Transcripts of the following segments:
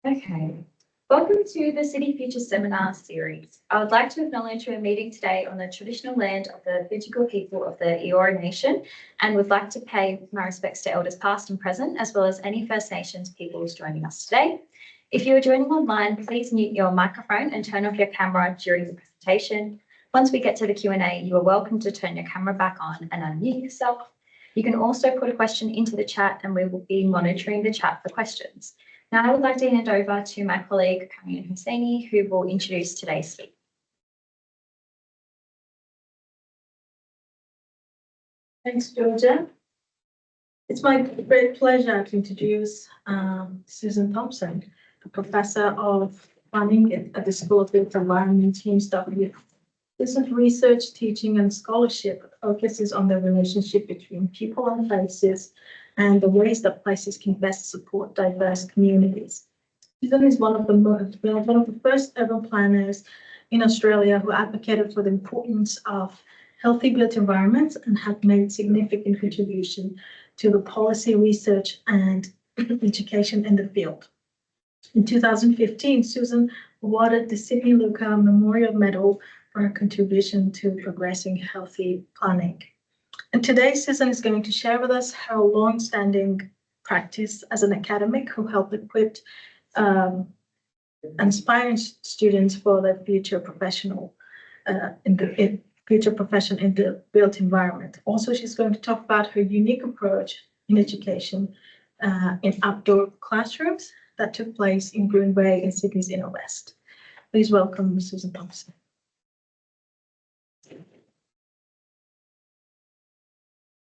Okay. Welcome to the City Future Seminar Series. I would like to acknowledge we're meeting today on the traditional land of the Fidjigal people of the Eora Nation and would like to pay my respects to elders past and present, as well as any First Nations peoples joining us today. If you are joining online, please mute your microphone and turn off your camera during the presentation. Once we get to the Q&A, you are welcome to turn your camera back on and unmute yourself. You can also put a question into the chat and we will be monitoring the chat for questions. Now I would like to hand over to my colleague, Karian Husseini, who will introduce today's speaker. Thanks, Georgia. It's my great pleasure to introduce Susan Thompson, a professor of planning at the School of Built Environment, UNSW. Susan's research, teaching, and scholarship focuses on the relationship between people and places and the ways that places can best support diverse communities. Susan is one of the first urban planners in Australia who advocated for the importance of healthy built environments and have made significant contribution to the policy research and education in the field. In 2015, Susan awarded the Sydney Luca Memorial Medal for her contribution to progressing healthy planning. And today, Susan is going to share with us her long-standing practice as an academic who helped equip aspiring students for their future profession in the built environment. Also, she's going to talk about her unique approach in education in outdoor classrooms that took place in Green Bay in Sydney's inner west. Please welcome Susan Thompson.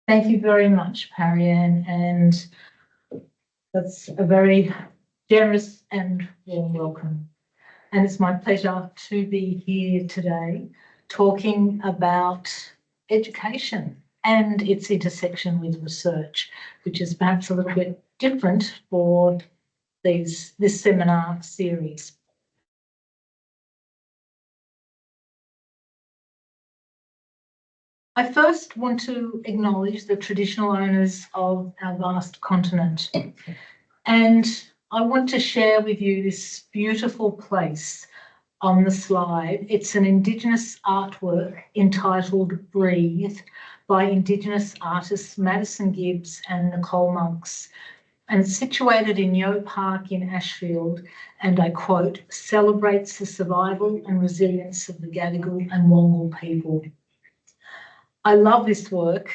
Thank you very much, Parian, and that's a very generous and warm welcome. And it's my pleasure to be here today talking about education and its intersection with research, which is perhaps a little bit different for this seminar series. I first want to acknowledge the traditional owners of our vast continent, and I want to share with you this beautiful place on the slide. It's an Indigenous artwork entitled Breathe by Indigenous artists Madison Gibbs and Nicole Monks, and it's situated in Yeo Park in Ashfield, and I quote, celebrates the survival and resilience of the Gadigal and Wongal people. I love this work.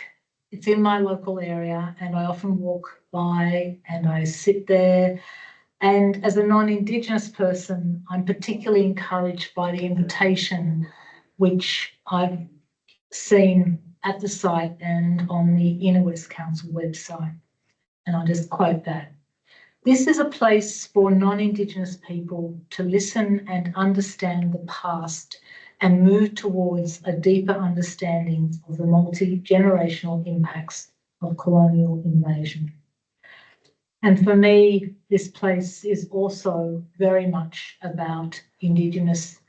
It's in my local area and I often walk by and I sit there. And as a non-Indigenous person, I'm particularly encouraged by the invitation which I've seen at the site and on the Inner West Council website. And I'll just quote that. This is a place for non-Indigenous people to listen and understand the past and move towards a deeper understanding of the multi-generational impacts of colonial invasion. And for me, this place is also very much about Indigenous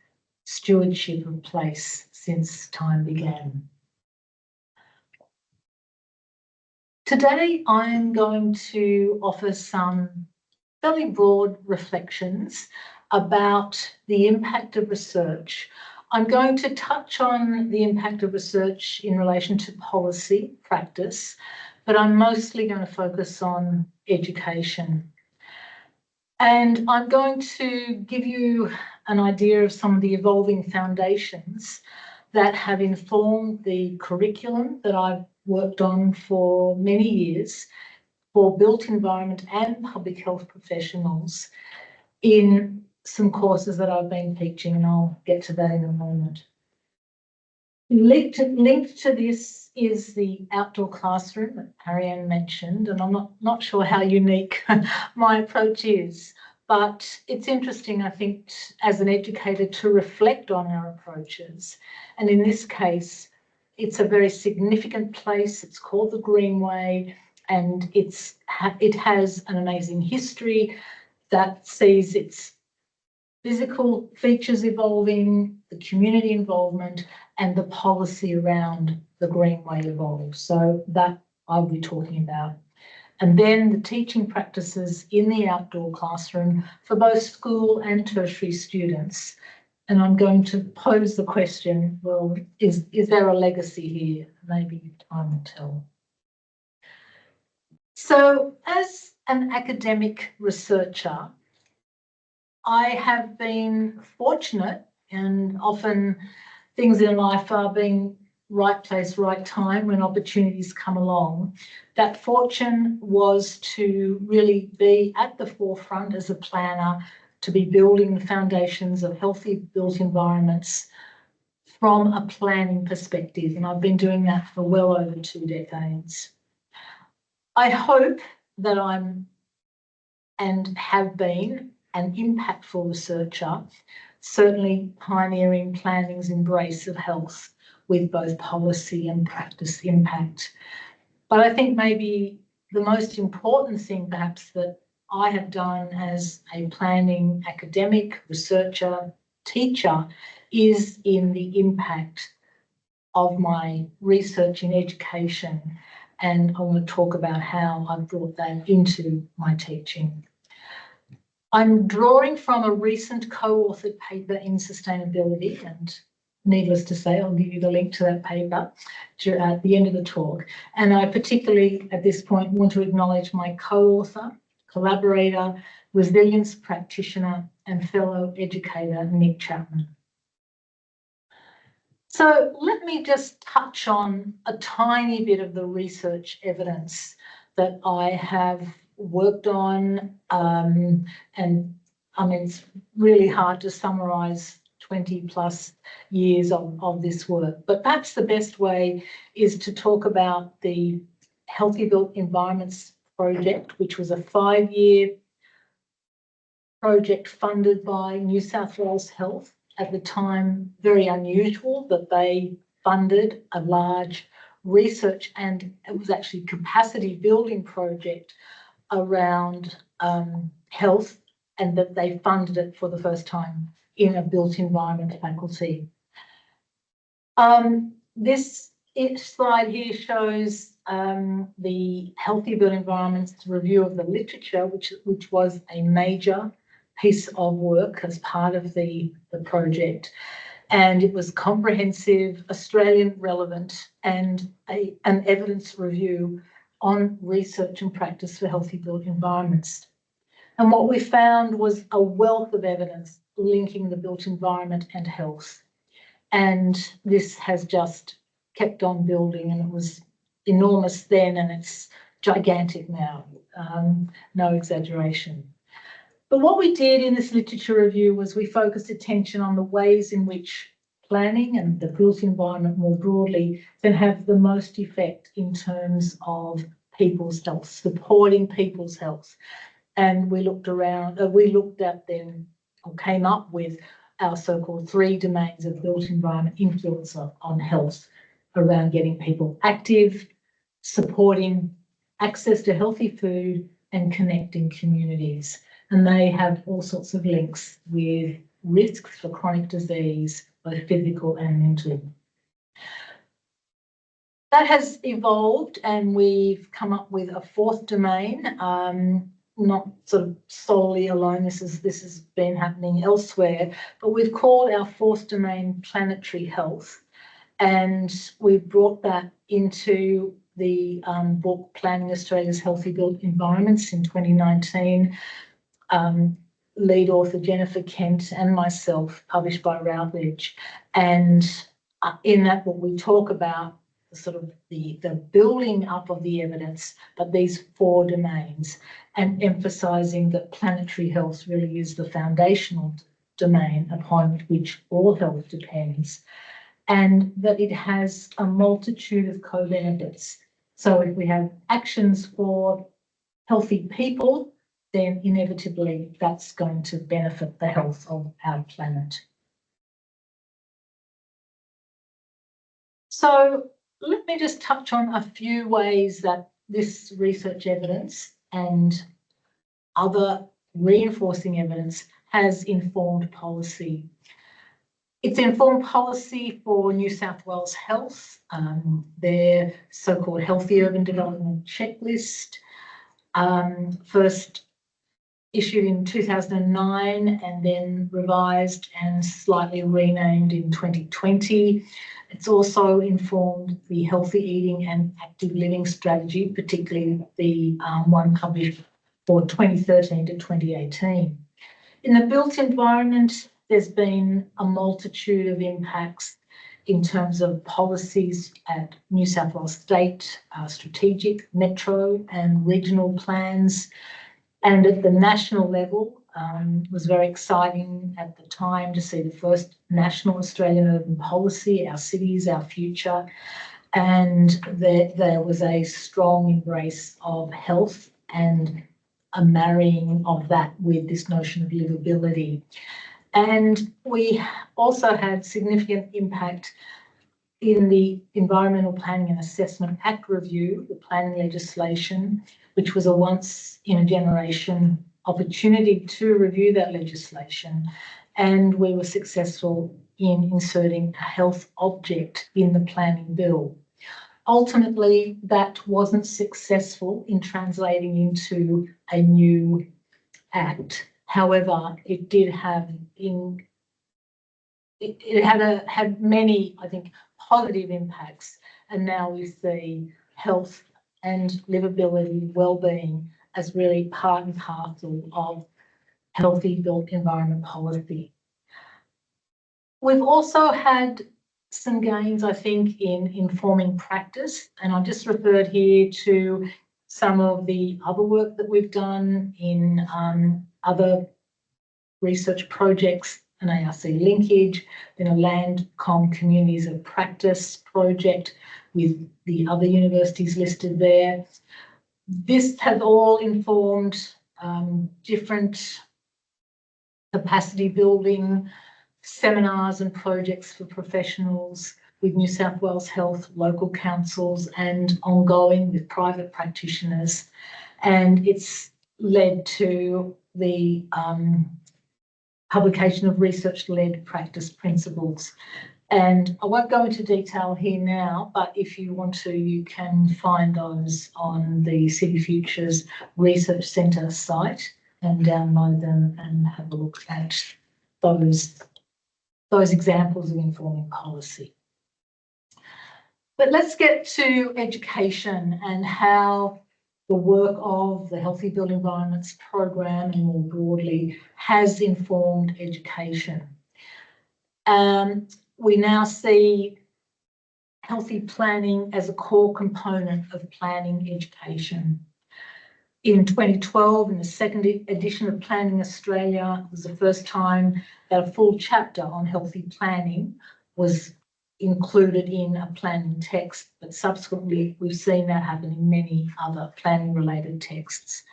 stewardship of place since time began. Today, I'm going to offer some fairly broad reflections about the impact of research. I'm going to touch on the impact of research in relation to policy practice, but I'm mostly going to focus on education. And I'm going to give you an idea of some of the evolving foundations that have informed the curriculum that I've worked on for many years for built environment and public health professionals in some courses that I've been teaching, and I'll get to that in a moment. Linked to this is the outdoor classroom that Ariane mentioned, and I'm not sure how unique my approach is, but it's interesting, I think, as an educator to reflect on our approaches. And in this case, it's a very significant place. It's called the Greenway, and it has an amazing history that sees its physical features evolving, the community involvement, and the policy around the Greenway evolve. So that I'll be talking about. and then the teaching practices in the outdoor classroom for both school and tertiary students. And I'm going to pose the question, well, is there a legacy here? Maybe time will tell. So as an academic researcher, I have been fortunate, and often things in life are being right place, right time when opportunities come along. That fortune was to really be at the forefront as a planner, to be building the foundations of healthy built environments from a planning perspective. And I've been doing that for well over 2 decades. I hope that I'm and have been an impactful researcher, certainly pioneering planning's embrace of health with both policy and practice impact. But I think maybe the most important thing perhaps that I have done as a planning academic, researcher, teacher is in the impact of my research in education. And I want to talk about how I've brought that into my teaching. I'm drawing from a recent co-authored paper in sustainability, and needless to say, I'll give you the link to that paper at the end of the talk. And I particularly, at this point, want to acknowledge my co-author, collaborator, resilience practitioner, and fellow educator, Nick Chapman. So let me just touch on a tiny bit of the research evidence that I have worked on. And I mean, it's really hard to summarise 20 plus years of this work, but perhaps the best way is to talk about the Healthy Built Environments project, which was a 5-year project funded by New South Wales Health. At the time, very unusual that they funded a large research, and it was actually capacity building project around health, and that they funded it for the first time in a built environment faculty. This slide here shows the Healthy Built Environments review of the literature, which was a major piece of work as part of the project. And it was comprehensive, Australian relevant, and an evidence review on research and practice for healthy built environments. And what we found was a wealth of evidence linking the built environment and health. And this has just kept on building, and it was enormous then and it's gigantic now, no exaggeration. But what we did in this literature review was we focused attention on the ways in which planning and the built environment more broadly can have the most effect in terms of people's health, supporting people's health. And we looked at then, or came up with our so-called 3 domains of built environment influence on health, around getting people active, supporting access to healthy food, and connecting communities. And they have all sorts of links with risks for chronic disease, both physical and mental. That has evolved, and we've come up with a 4th domain, not sort of solely alone. This has been happening elsewhere, but we've called our 4th domain planetary health, and we've brought that into the book Planning Australia's Healthy Built Environments in 2019. Lead author Jennifer Kent and myself, published by Routledge. And in that book, we talk about sort of the building up of the evidence, but these 4 domains, and emphasising that planetary health really is the foundational domain upon which all health depends, and that it has a multitude of co-benefits. So if we have actions for healthy people, then inevitably that's going to benefit the health of our planet. So let me just touch on a few ways that this research evidence and other reinforcing evidence has informed policy. It's informed policy for New South Wales Health, their so-called Healthy Urban Development Checklist, first issued in 2009 and then revised and slightly renamed in 2020. It's also informed the healthy eating and active living strategy, particularly the one published for 2013 to 2018. In the built environment, there's been a multitude of impacts in terms of policies at New South Wales State, strategic, metro and regional plans. And at the national level, it was very exciting at the time to see the first national Australian urban policy, Our Cities, Our Future. And there was a strong embrace of health and a marrying of that with this notion of livability. And we also had significant impact in the Environmental Planning and Assessment Act review, the planning legislation, which was a once in a generation opportunity to review that legislation. And we were successful in inserting a health object in the planning bill. Ultimately, that wasn't successful in translating into a new act. However, it did have had many, I think, positive impacts, and now we see health and livability, well-being as really part and parcel of healthy built environment policy. We've also had some gains, I think, in informing practice, and I just referred here to some of the other work that we've done in other research projects, an ARC linkage, then a Landcom Communities of Practice project with the other universities listed there. This has all informed different capacity building seminars and projects for professionals with New South Wales Health, local councils, and ongoing with private practitioners. And it's led to the publication of research-led practice principles. And I won't go into detail here now, but if you want to, you can find those on the City Futures Research Centre site and download them and have a look at those examples of informing policy. But let's get to education and how the work of the Healthy Built Environments program and more broadly has informed education. We now see healthy planning as a core component of planning education. In 2012, in the second edition of Planning Australia, it was the first time that a full chapter on healthy planning was included in a planning text, but subsequently we've seen that happen in many other planning related texts.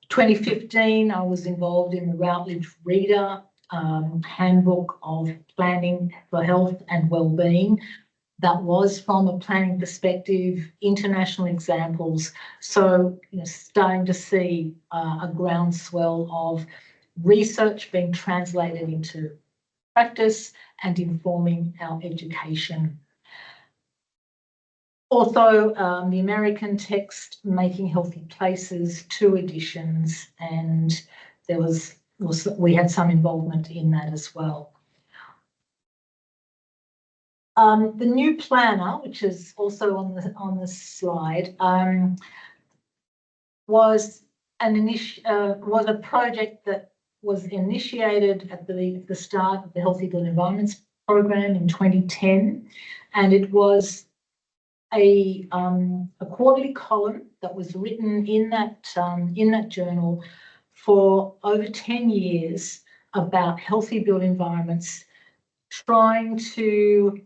2015, I was involved in the Routledge Reader Handbook of Planning for Health and Wellbeing. That was from a planning perspective, international examples. So, starting to see a groundswell of research being translated into practice and informing our education. Also, the American text, Making Healthy Places, 2 editions, and we had some involvement in that as well. The new planner, which is also on the slide, was a project that was initiated at the start of the Healthy Built Environments program in 2010, and it was a quarterly column that was written in that journal for over 10 years about healthy built environments, trying to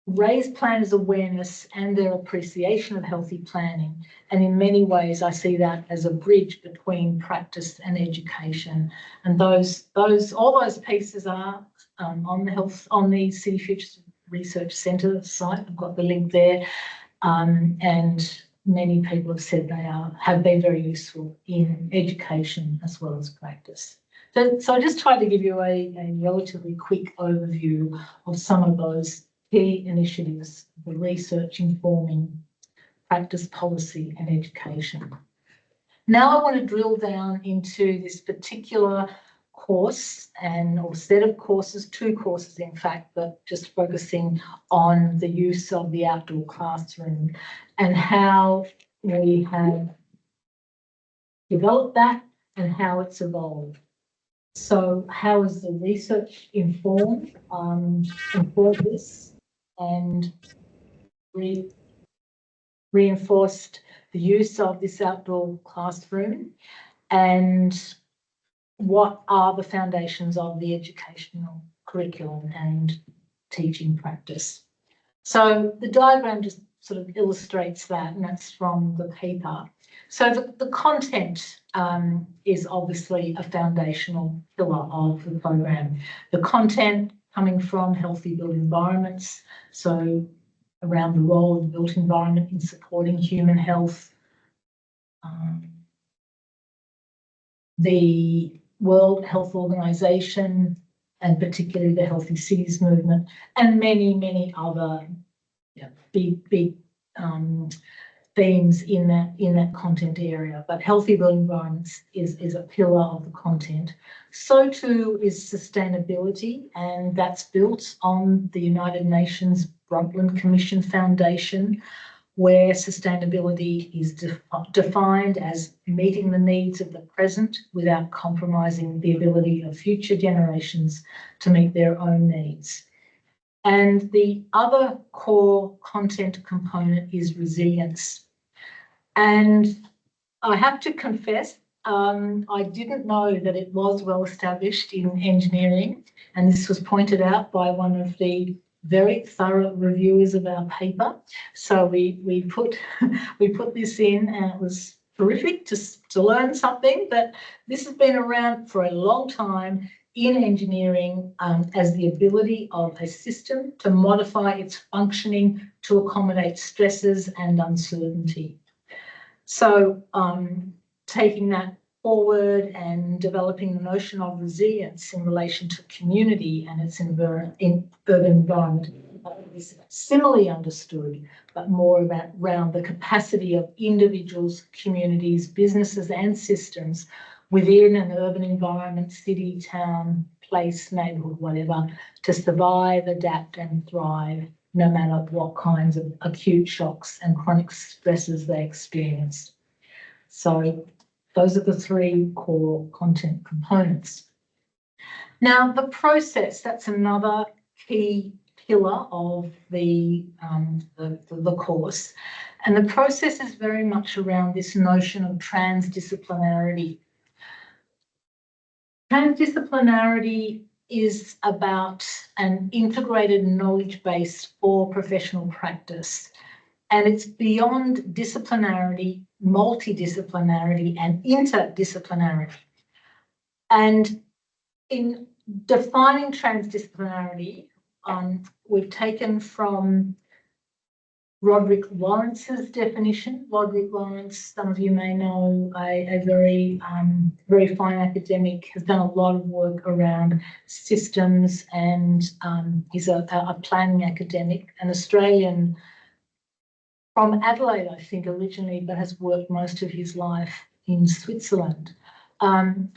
raise planners' awareness and their appreciation of healthy planning. And in many ways, I see that as a bridge between practice and education. And all those pieces are on the City Futures Research Centre site. I've got the link there. And many people have said they have been very useful in education as well as practice. So I just tried to give you a relatively quick overview of some of those key initiatives for research informing practice, policy and education. Now I want to drill down into this particular course or set of courses, 2 courses in fact, but just focusing on the use of the outdoor classroom and how we have developed that and how it's evolved. So how is the research informed this and reinforced the use of this outdoor classroom, and what are the foundations of the educational curriculum and teaching practice? So the diagram just sort of illustrates that, and that's from the paper. So the content is obviously a foundational pillar of the program. The content coming from healthy built environments, so around the role of the built environment in supporting human health, the World Health Organization, and particularly the Healthy Cities movement, and many, many other big themes in that content area. But healthy built environments is a pillar of the content. So too is sustainability, and that's built on the United Nations Brundtland Commission Foundation, where sustainability is defined as meeting the needs of the present without compromising the ability of future generations to meet their own needs. And the other core content component is resilience. And I have to confess, I didn't know that it was well established in engineering, and this was pointed out by one of the very thorough reviewers of our paper. So we put this in, and it was terrific to learn something. But this has been around for a long time in engineering as the ability of a system to modify its functioning to accommodate stresses and uncertainty. So taking that forward and developing the notion of resilience in relation to community and its urban environment is similarly understood, but more around the capacity of individuals, communities, businesses and systems within an urban environment, city, town, place, neighbourhood, whatever, to survive, adapt and thrive, no matter what kinds of acute shocks and chronic stresses they experience. So those are the 3 core content components. Now, the process, that's another key pillar of the course. And the process is very much around this notion of transdisciplinarity. Transdisciplinarity is about an integrated knowledge base for professional practice. And it's beyond disciplinarity, multidisciplinarity, and interdisciplinarity. And in defining transdisciplinarity, we've taken from Roderick Lawrence's definition. Roderick Lawrence, some of you may know, a very fine academic, has done a lot of work around systems, and he's a planning academic, an Australian from Adelaide, I think, originally, but has worked most of his life in Switzerland.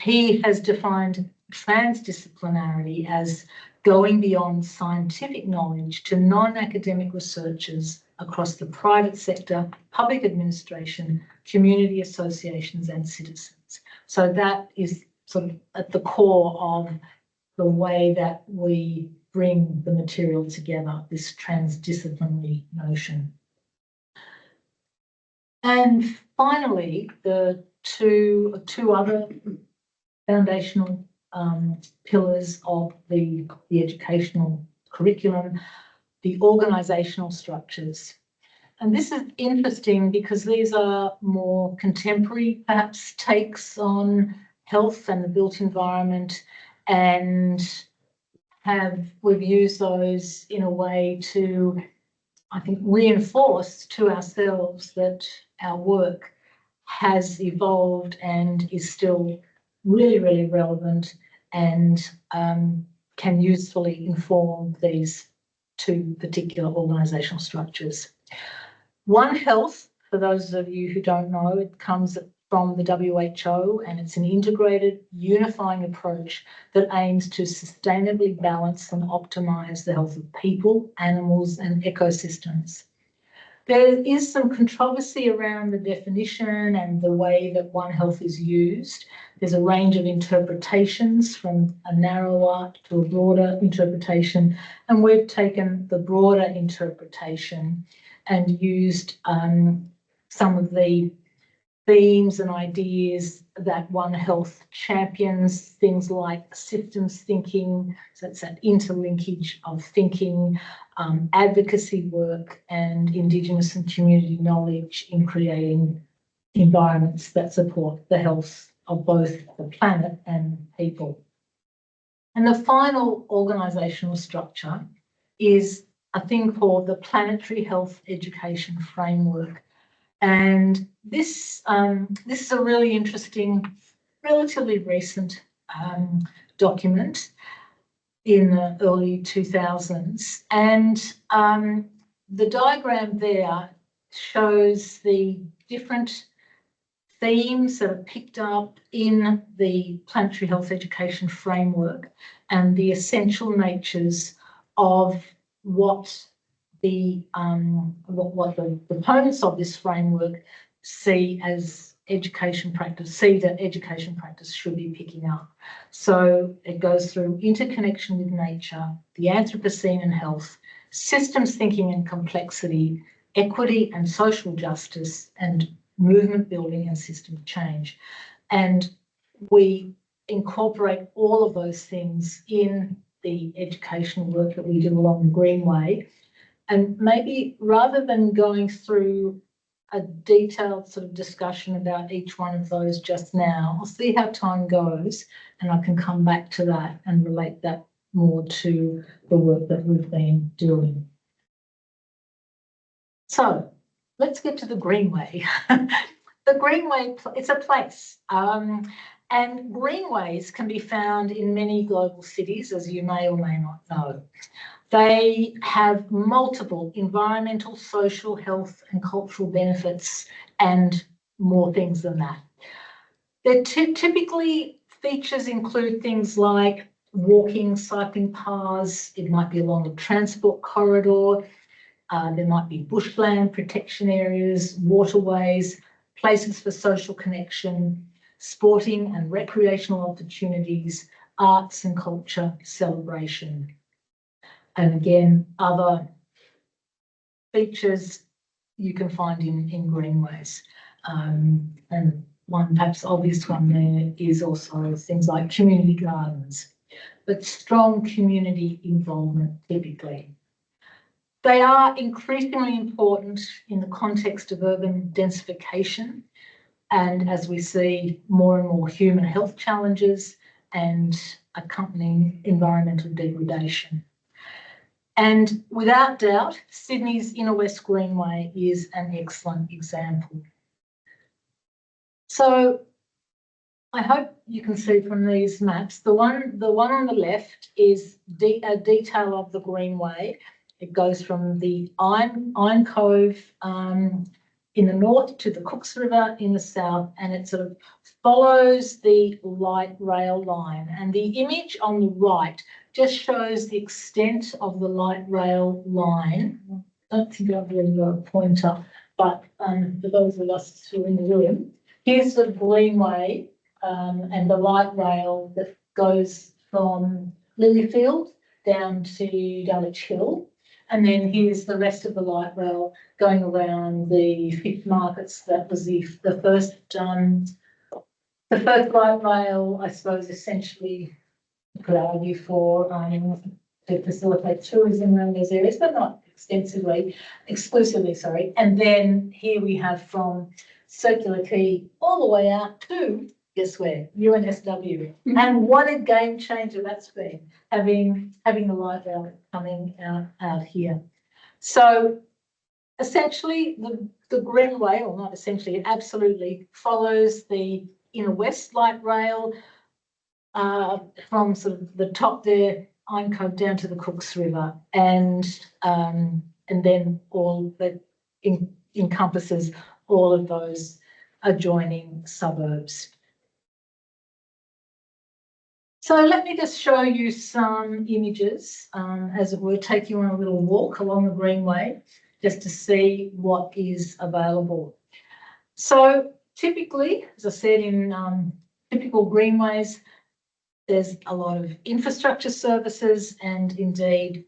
He has defined transdisciplinarity as going beyond scientific knowledge to non-academic researchers across the private sector, public administration, community associations and citizens. So that is sort of at the core of the way that we bring the material together, this transdisciplinary notion. And finally, the two other foundational pillars of the educational curriculum, the organisational structures. And this is interesting because these are more contemporary, perhaps, takes on health and the built environment, and we've used those in a way to, I think, reinforce to ourselves that our work has evolved and is still really, really relevant and can usefully inform these 2 particular organisational structures. One Health, for those of you who don't know, it comes from the WHO, and it's an integrated, unifying approach that aims to sustainably balance and optimise the health of people, animals and ecosystems. There is some controversy around the definition and the way that One Health is used. There's a range of interpretations from a narrower to a broader interpretation, and we've taken the broader interpretation and used some of the themes and ideas that One Health champions, things like systems thinking, so it's that interlinkage of thinking, advocacy work and Indigenous and community knowledge in creating environments that support the health of both the planet and people. And the final organisational structure is a thing called the Planetary Health Education Framework. And this is a really interesting, relatively recent document in the early 2000s. And the diagram there shows the different themes that are picked up in the Planetary Health Education Framework and the essential natures of what the proponents of this framework see as education practice, that education practice should be picking up. So it goes through interconnection with nature, the Anthropocene and health, systems thinking and complexity, equity and social justice, and movement building and system change. And we incorporate all of those things in the education work that we do along the Greenway. And maybe rather than going through a detailed sort of discussion about each one of those just now, I'll see how time goes and I can come back to that and relate that more to the work that we've been doing. So let's get to the Greenway. The Greenway, it's a place. And greenways can be found in many global cities, as you may or may not know. They have multiple environmental, social, health and cultural benefits and more things than that. Their typically features include things like walking, cycling paths, it might be along a transport corridor, there might be bushland protection areas, waterways, places for social connection, sporting and recreational opportunities, arts and culture celebration. And again, other features you can find in greenways. And one perhaps obvious one there is also things like community gardens, but strong community involvement typically. They are increasingly important in the context of urban densification and as we see more and more human health challenges and accompanying environmental degradation. And without doubt, Sydney's Inner West Greenway is an excellent example. So I hope you can see from these maps, the one on the left is a detail of the Greenway. It goes from the Iron Cove in the north to the Cooks River in the south, and it sort of follows the light rail line. And the image on the right just shows the extent of the light rail line. I don't think I've really got a pointer, but for those of us who are in the room, here's the Greenway and the light rail that goes from Lilyfield down to Dulwich Hill. And then here's the rest of the light rail going around the 5th Markets. That was the first light rail, I suppose, essentially you could argue for to facilitate tourism around those areas, but not exclusively, sorry. And then here we have from Circular Quay all the way out to, guess where, UNSW. And what a game changer that's been, having the light rail coming out here. So essentially the Greenway, or not essentially, it absolutely follows the Inner West light rail from sort of the top there, Iron Cove, down to the Cooks River, and then all that encompasses all of those adjoining suburbs. So let me just show you some images, as it were, take you on a little walk along the Greenway, just to see what is available. So typically, as I said, in typical greenways, there's a lot of infrastructure services, and indeed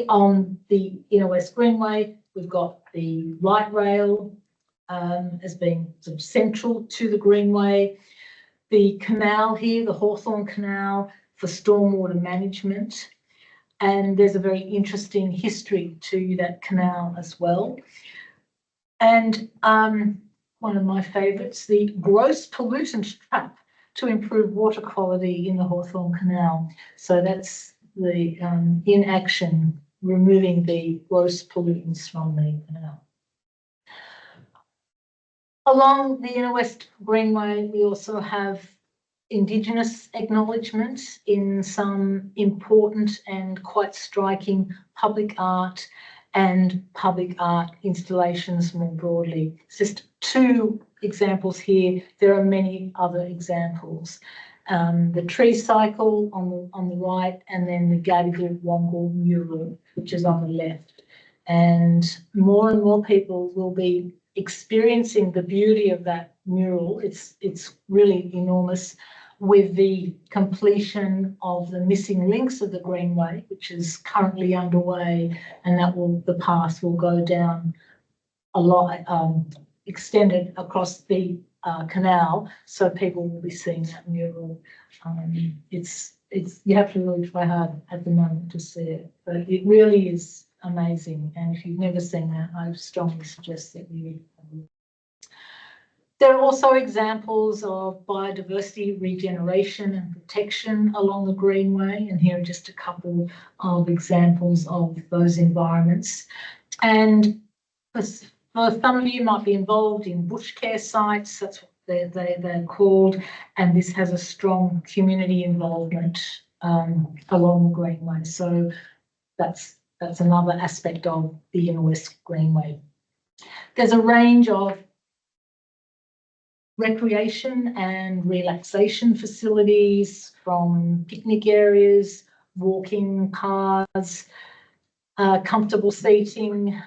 on the Inner West Greenway, we've got the light rail as being sort of central to the Greenway. The canal here, the Hawthorn Canal, for stormwater management. And there's a very interesting history to that canal as well. And one of my favourites, the gross pollutant trap to improve water quality in the Hawthorn Canal. So that's the in action, removing the gross pollutants from the canal. Along the Inner West Greenway, we also have Indigenous acknowledgement in some important and quite striking public art and public art installations more broadly. It's just two examples here. There are many other examples. The tree cycle on the right, and then the Gadigal Wongal mural, which is on the left. And more people will be experiencing the beauty of that mural. It's really enormous, with the completion of the missing links of the Greenway, which is currently underway, and the path will go down a lot, extended across the canal, so people will be seeing that mural. You have to really try hard at the moment to see it, but it really is amazing. And if you've never seen that, I strongly suggest that you. There are also examples of biodiversity regeneration and protection along the Greenway, and here are just a couple of examples of those environments. And for some of you might be involved in bush care sites, that's what they're called, and this has a strong community involvement along the Greenway. So that's another aspect of the Inner West Greenway. There's a range of recreation and relaxation facilities, from picnic areas, walking paths, comfortable seating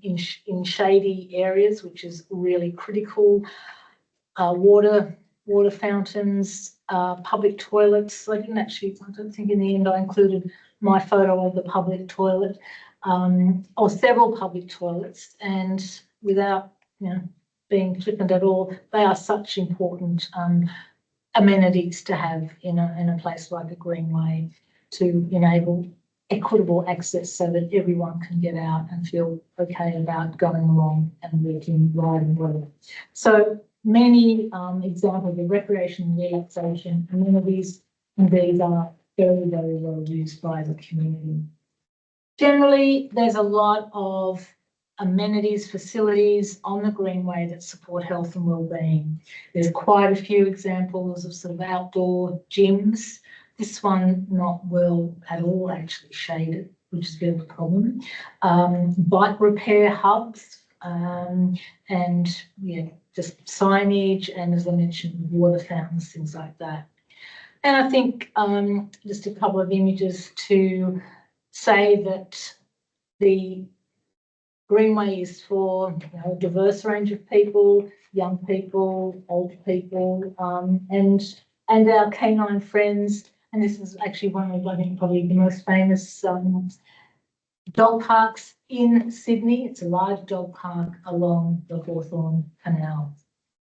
in shady areas, which is really critical, water fountains, public toilets. I don't think in the end I included my photo of the public toilet, or several public toilets, and without, being flippant at all, they are such important amenities to have in a place like a Greenway, to enable equitable access so that everyone can get out and feel okay about going along and walking, riding, whatever. So many examples of recreation and relaxation amenities, and these are very, very well used by the community. Generally, there's a lot of amenities, facilities on the Greenway that support health and wellbeing. There's quite a few examples of sort of outdoor gyms. This one not well at all actually shaded, which is a bit of a problem. Bike repair hubs, and just signage, and as I mentioned, water fountains, things like that. And I think just a couple of images to say that the Greenway is for a diverse range of people, young people, old people, and our canine friends. And this is actually one of, I think, probably the most famous dog parks in Sydney. It's a large dog park along the Hawthorn Canal.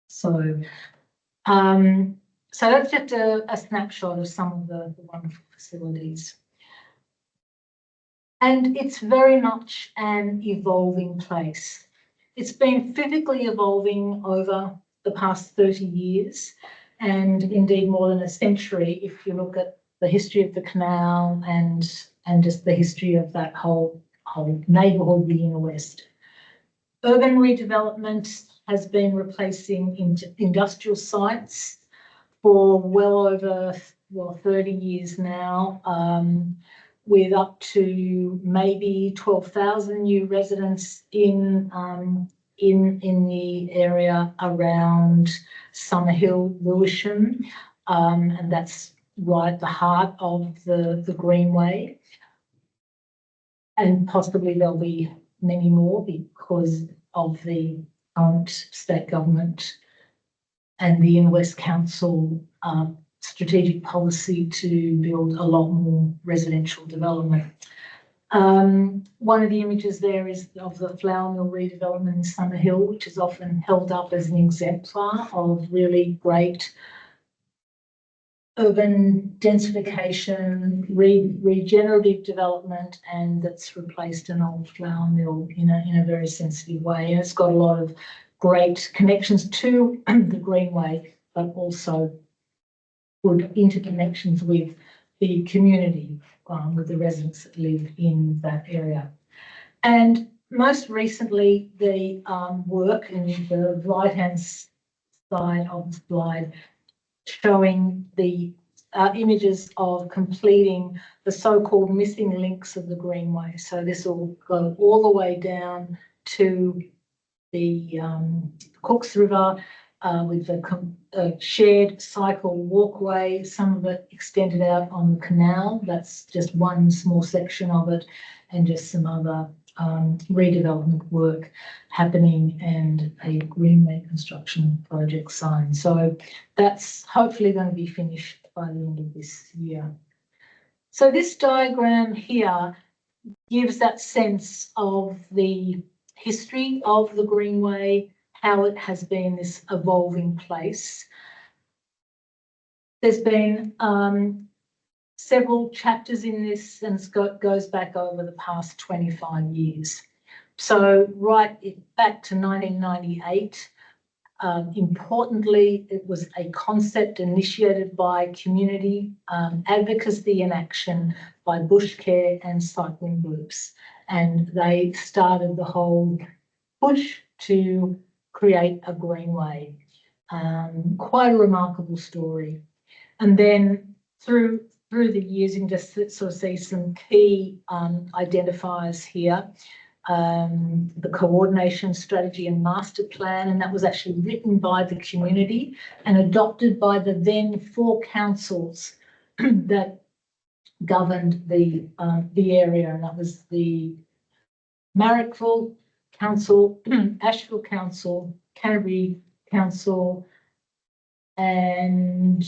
So, so that's just a snapshot of some of the wonderful facilities. And it's very much an evolving place. It's been physically evolving over the past 30 years, and indeed more than a century if you look at the history of the canal and just the history of that whole neighbourhood, the Inner West. Urban redevelopment has been replacing industrial sites for well over 30 years now, with up to maybe 12,000 new residents in in the area around Summerhill, Lewisham, and that's right at the heart of the Greenway. And possibly there'll be many more because of the current state government and the West Council strategic policy to build a lot more residential development. One of the images there is of the flour mill redevelopment in Summerhill, which is often held up as an exemplar of really great urban densification, regenerative development, and that's replaced an old flour mill in a very sensitive way. And it's got a lot of great connections to the Greenway, but also good interconnections with the community, with the residents that live in that area. And most recently, the work in the right-hand side of the slide showing the images of completing the so-called missing links of the Greenway. So this will go all the way down to the Cooks River with the shared cycle walkway, some of it extended out on the canal. That's just one small section of it, and just some other redevelopment work happening and a Greenway construction project signed. So that's hopefully going to be finished by the end of this year. So this diagram here gives that sense of the history of the Greenway, how it has been this evolving place. There's been several chapters in this, and it goes back over the past 25 years. So right back to 1998, importantly, it was a concept initiated by community advocacy and action by bush care and cycling groups. And they started the whole push to create a Greenway. Quite a remarkable story. And then through the years, you can just sort of see some key identifiers here. The coordination strategy and master plan, and that was actually written by the community and adopted by the then 4 councils that governed the area, and that was the Marrickville Council, Asheville Council, Canterbury Council, and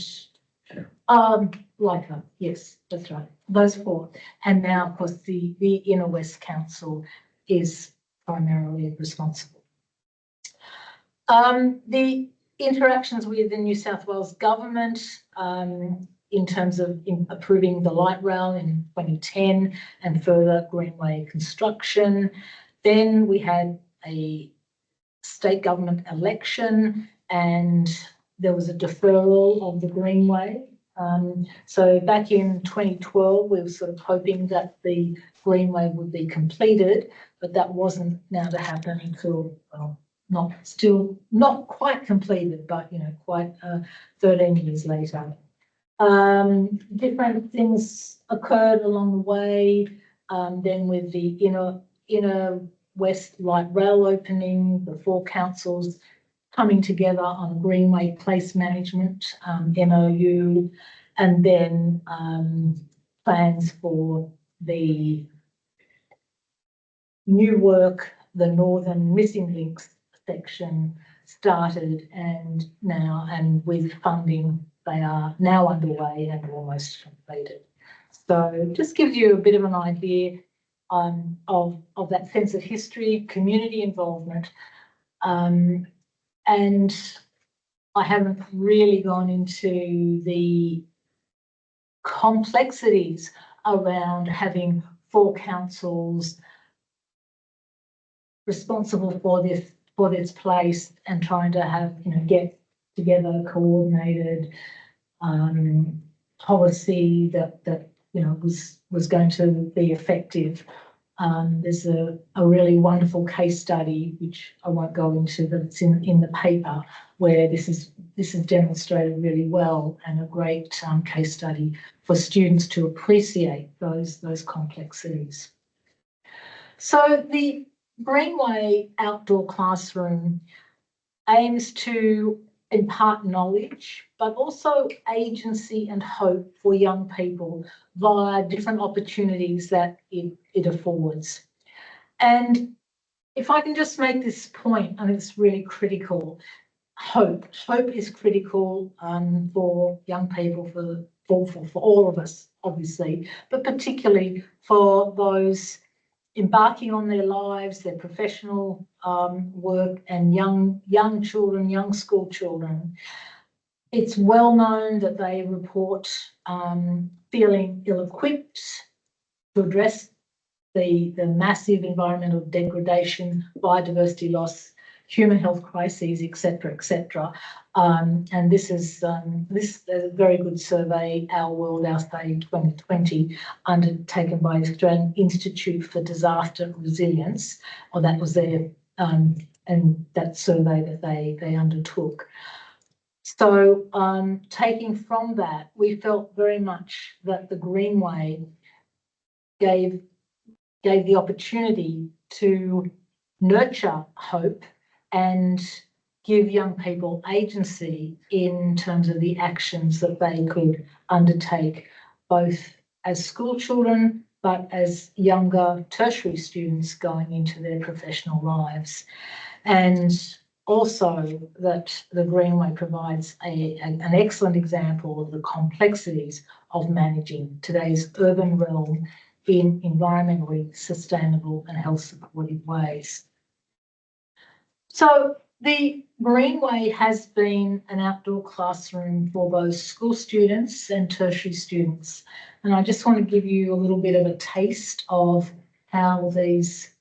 Leica. Yes, that's right. Those 4, and now of course the Inner West Council is primarily responsible. The interactions with the New South Wales government in terms of approving the light rail in 2010 and further Greenway construction. Then we had a state government election and there was a deferral of the Greenway. So back in 2012, we were sort of hoping that the Greenway would be completed, but that wasn't now to happen until, well, not quite completed, but, you know, quite 13 years later. Different things occurred along the way. Then with the inner west light rail opening, the 4 councils coming together on a Greenway place management MOU, and then plans for the new work, the northern missing links section started, and with funding they are now underway and almost completed. So just gives you a bit of an idea of that sense of history, community involvement, and I haven't really gone into the complexities around having 4 councils responsible for this place and trying to have, you know, get together coordinated policy that you know was going to be effective. There's a really wonderful case study which I won't go into, but it's in the paper, where this is demonstrated really well, and a great case study for students to appreciate those complexities. So the Greenway Outdoor Classroom aims to impart knowledge, but also agency and hope for young people via different opportunities that it affords. And if I can just make this point, and it's really critical, hope. Hope is critical for young people, for all of us, obviously, but particularly for those embarking on their lives, their professional work, and young children, young school children. It's well known that they report feeling ill-equipped to address the massive environmental degradation, biodiversity loss, human health crises, etc., etc. And this is a very good survey, Our World, Our State 2020, undertaken by the Australian Institute for Disaster Resilience, or that was their and that survey that they undertook. So taking from that, we felt very much that the Greenway gave the opportunity to nurture hope and give young people agency in terms of the actions that they could undertake, both as school children, but as younger tertiary students going into their professional lives. And also that the Greenway provides an excellent example of the complexities of managing today's urban realm in environmentally sustainable and health supportive ways. So the Greenway has been an outdoor classroom for both school students and tertiary students. And I just want to give you a little bit of a taste of how these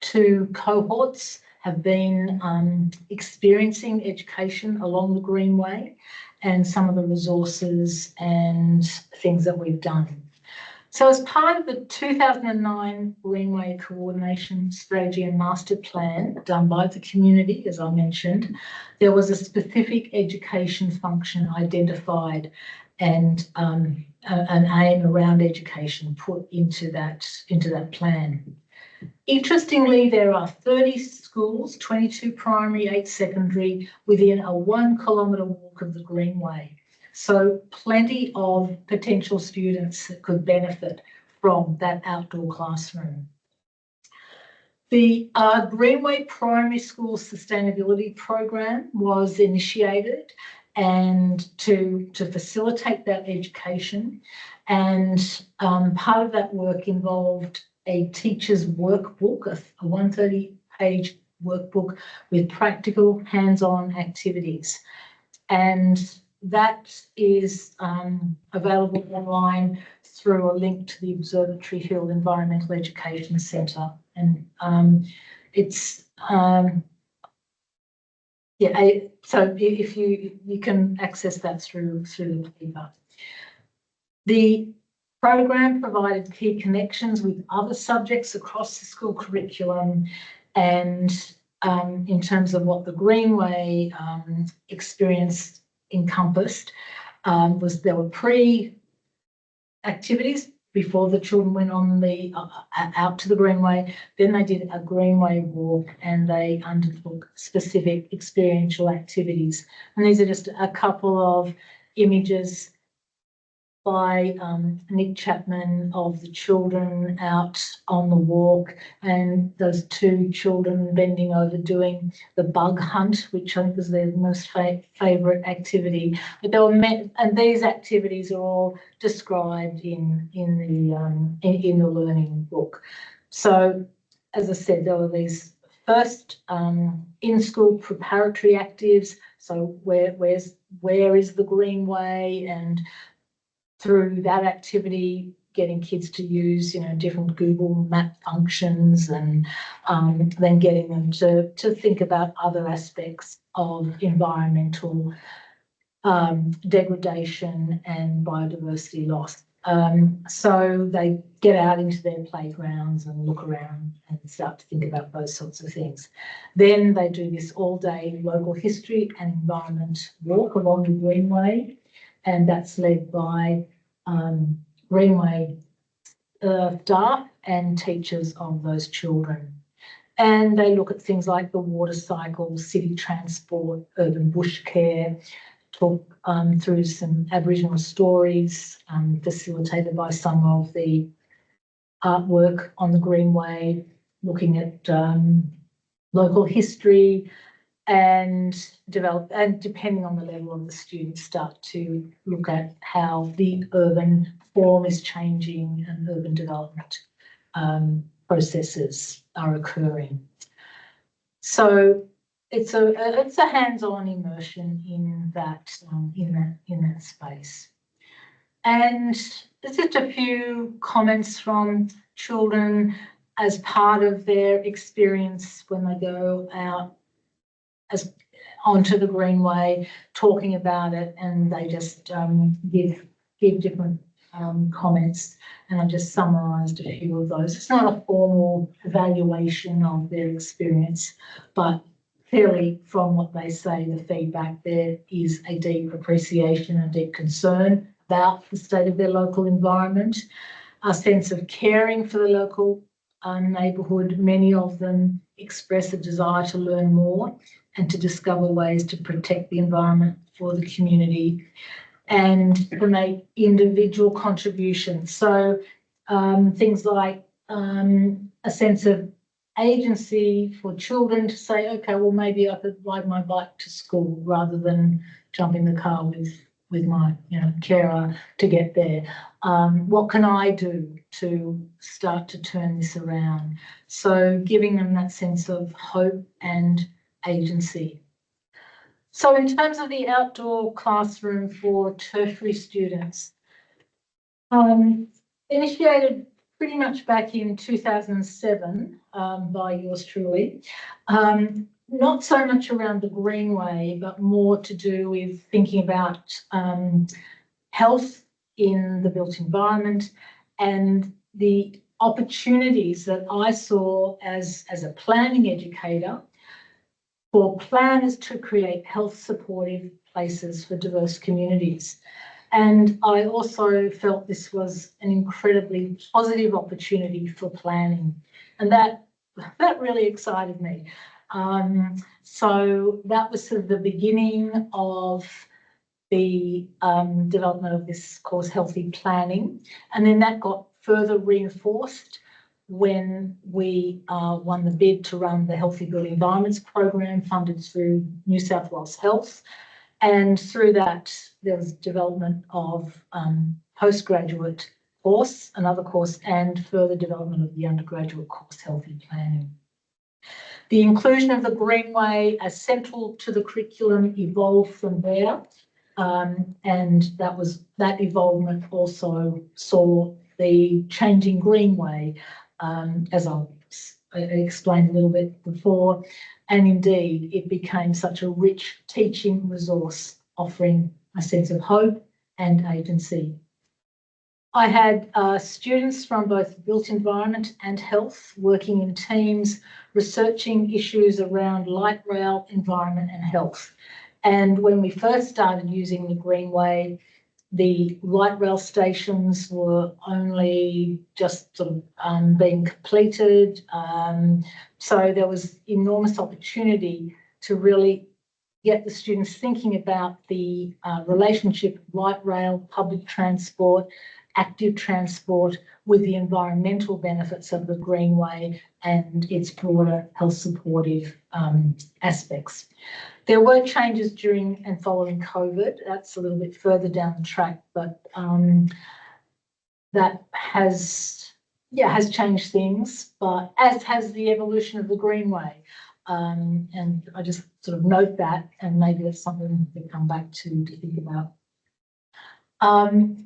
two cohorts have been experiencing education along the Greenway and some of the resources and things that we've done. So as part of the 2009 Greenway Coordination Strategy and Master Plan done by the community, as I mentioned, there was a specific education function identified and an aim around education put into that plan. Interestingly, there are 30 schools, 22 primary, 8 secondary, within a 1 kilometre walk of the Greenway. So plenty of potential students that could benefit from that outdoor classroom. The Greenway Primary School Sustainability Program was initiated and to facilitate that education. And part of that work involved a teacher's workbook, a 130-page workbook with practical hands-on activities. And that is available online through a link to the Observatory Hill Environmental Education Centre. And so if you can access that through the paper. The program provided key connections with other subjects across the school curriculum, and in terms of what the Greenway experience encompassed was there were pre-activities before the children went on the out to the Greenway. Then they did a Greenway walk and they undertook specific experiential activities. And these are just a couple of images by Nick Chapman of the children out on the walk, and those two children bending over doing the bug hunt, which I think was their most favourite activity. But they were and these activities are all described in the learning book. So, as I said, there were these first in-school preparatory actives. So where is the Greenway, and through that activity, getting kids to use, different Google Map functions, and then getting them to think about other aspects of environmental degradation and biodiversity loss. So they get out into their playgrounds and look around and start to think about those sorts of things. Then they do this all-day local history and environment walk along the Greenway, and that's led by Greenway staff and teachers of those children. And they look at things like the water cycle, city transport, urban bush care, talk through some Aboriginal stories facilitated by some of the artwork on the Greenway, looking at local history, and develop, and depending on the level of the students, start to look at how the urban form is changing and urban development processes are occurring. So it's a hands-on immersion in that space. And there's just a few comments from children as part of their experience when they go out onto the Greenway, talking about it, and they just give different comments, and I just summarised a few of those. It's not a formal evaluation of their experience, but clearly from what they say, the feedback there is a deep appreciation and deep concern about the state of their local environment, a sense of caring for the local neighbourhood. Many of them express a desire to learn more and to discover ways to protect the environment for the community and to make individual contributions. So things like a sense of agency for children to say, okay, well, maybe I could ride my bike to school rather than jump in the car with my carer to get there. What can I do to start to turn this around? So giving them that sense of hope and agency. So in terms of the outdoor classroom for tertiary students, initiated pretty much back in 2007 by yours truly, not so much around the Greenway, but more to do with thinking about health in the built environment and the opportunities that I saw as a planning educator for planners to create health supportive places for diverse communities. And I also felt this was an incredibly positive opportunity for planning, and that really excited me. So that was sort of the beginning of the development of this course, Healthy Planning, and then that got further reinforced when we won the bid to run the Healthy Built Environments program funded through New South Wales Health. And through that, there was development of postgraduate course, another course, and further development of the undergraduate course, Healthy Planning. The inclusion of the Greenway as central to the curriculum evolved from there, and that evolvement also saw the changing Greenway, as I explained a little bit before, and indeed it became such a rich teaching resource, offering a sense of hope and agency. I had students from both built environment and health working in teams, researching issues around light rail, environment and health. And when we first started using the Greenway, the light rail stations were only just sort of being completed. So there was enormous opportunity to really get the students thinking about the relationship of light rail, public transport, active transport with the environmental benefits of the Greenway and its broader health supportive aspects. There were changes during and following COVID. That's a little bit further down the track, but that has changed things, but as has the evolution of the Greenway. And I just sort of note that, and maybe that's something to come back to think about.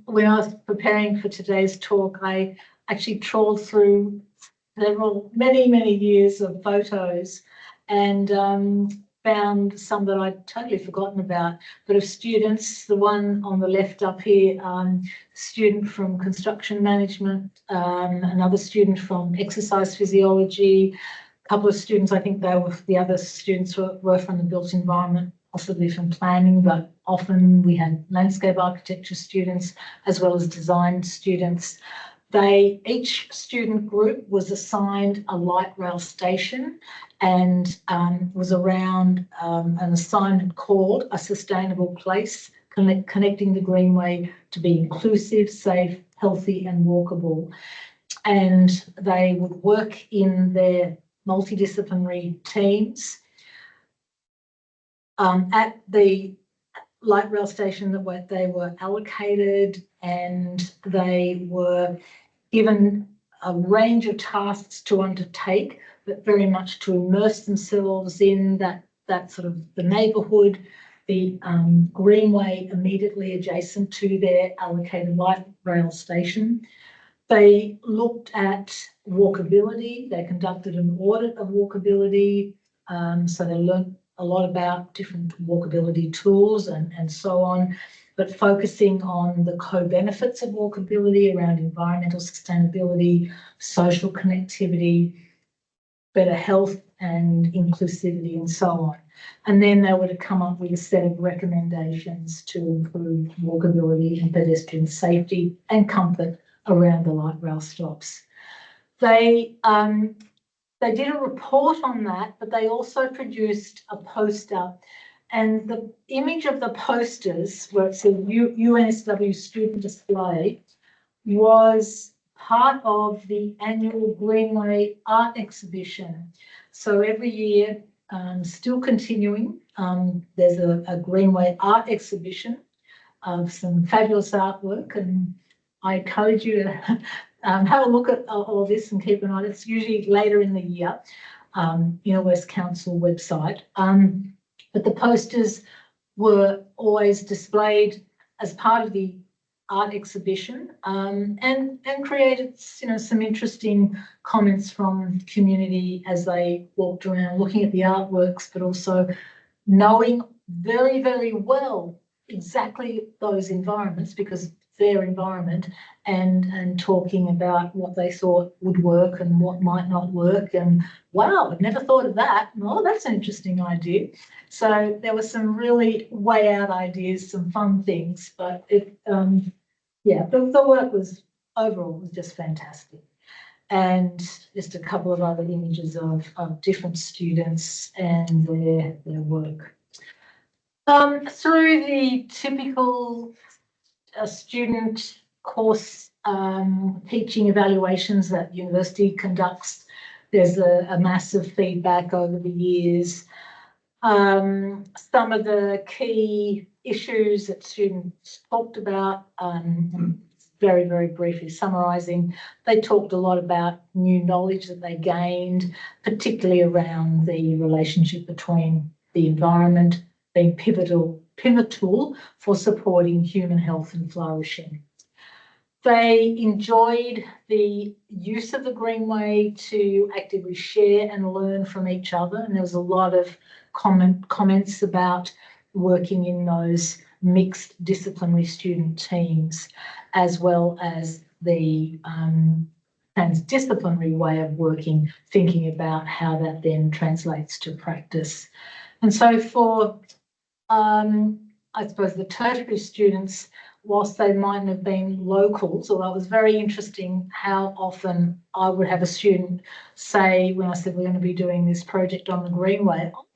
When I was preparing for today's talk, I actually trawled through many years of photos and found some that I'd totally forgotten about, but of students. The one on the left up here, student from construction management, another student from exercise physiology, a couple of students, I think the other students were from the built environment, possibly from planning, but often we had landscape architecture students as well as design students. Each student group was assigned a light rail station and was around an assignment called A Sustainable Place, connecting the Greenway to be inclusive, safe, healthy and walkable. And they would work in their multidisciplinary teams at the light rail station that they were allocated, and they were given a range of tasks to undertake, but very much to immerse themselves in that sort of the neighbourhood, the greenway immediately adjacent to their allocated light rail station. They looked at walkability. They conducted an audit of walkability. So they learned a lot about different walkability tools and so on, but focusing on the co-benefits of walkability around environmental sustainability, social connectivity, better health and inclusivity and so on. And then they were to come up with a set of recommendations to improve walkability and pedestrian safety and comfort around the light rail stops. They did a report on that, but they also produced a poster, and the image of the posters where it said UNSW student display was part of the annual Greenway art exhibition. So every year, still continuing, there's a Greenway art exhibition of some fabulous artwork, and I encourage you to have a look at all this and keep an eye. It's usually later in the year, West Council website. But the posters were always displayed as part of the art exhibition, and created some interesting comments from the community as they walked around looking at the artworks, but also knowing very, very well exactly those environments, because their environment, and talking about what they thought would work and what might not work. And wow, I've never thought of that. Oh, that's an interesting idea. So there were some really way out ideas, some fun things, but the work was overall just fantastic. And just a couple of other images of different students and their work. Through the typical student course teaching evaluations that university conducts, there's a massive feedback over the years. Some of the key issues that students talked about, very, very briefly summarising, they talked a lot about new knowledge that they gained, particularly around the relationship between the environment being pivotal for supporting human health and flourishing. They enjoyed the use of the Greenway to actively share and learn from each other, and there was a lot of comments about working in those mixed disciplinary student teams, as well as the transdisciplinary way of working, thinking about how that then translates to practice. And so for I suppose the tertiary students, whilst they mightn't have been locals, although it was very interesting how often I would have a student say, when I said we're going to be doing this project on the Greenway, oh,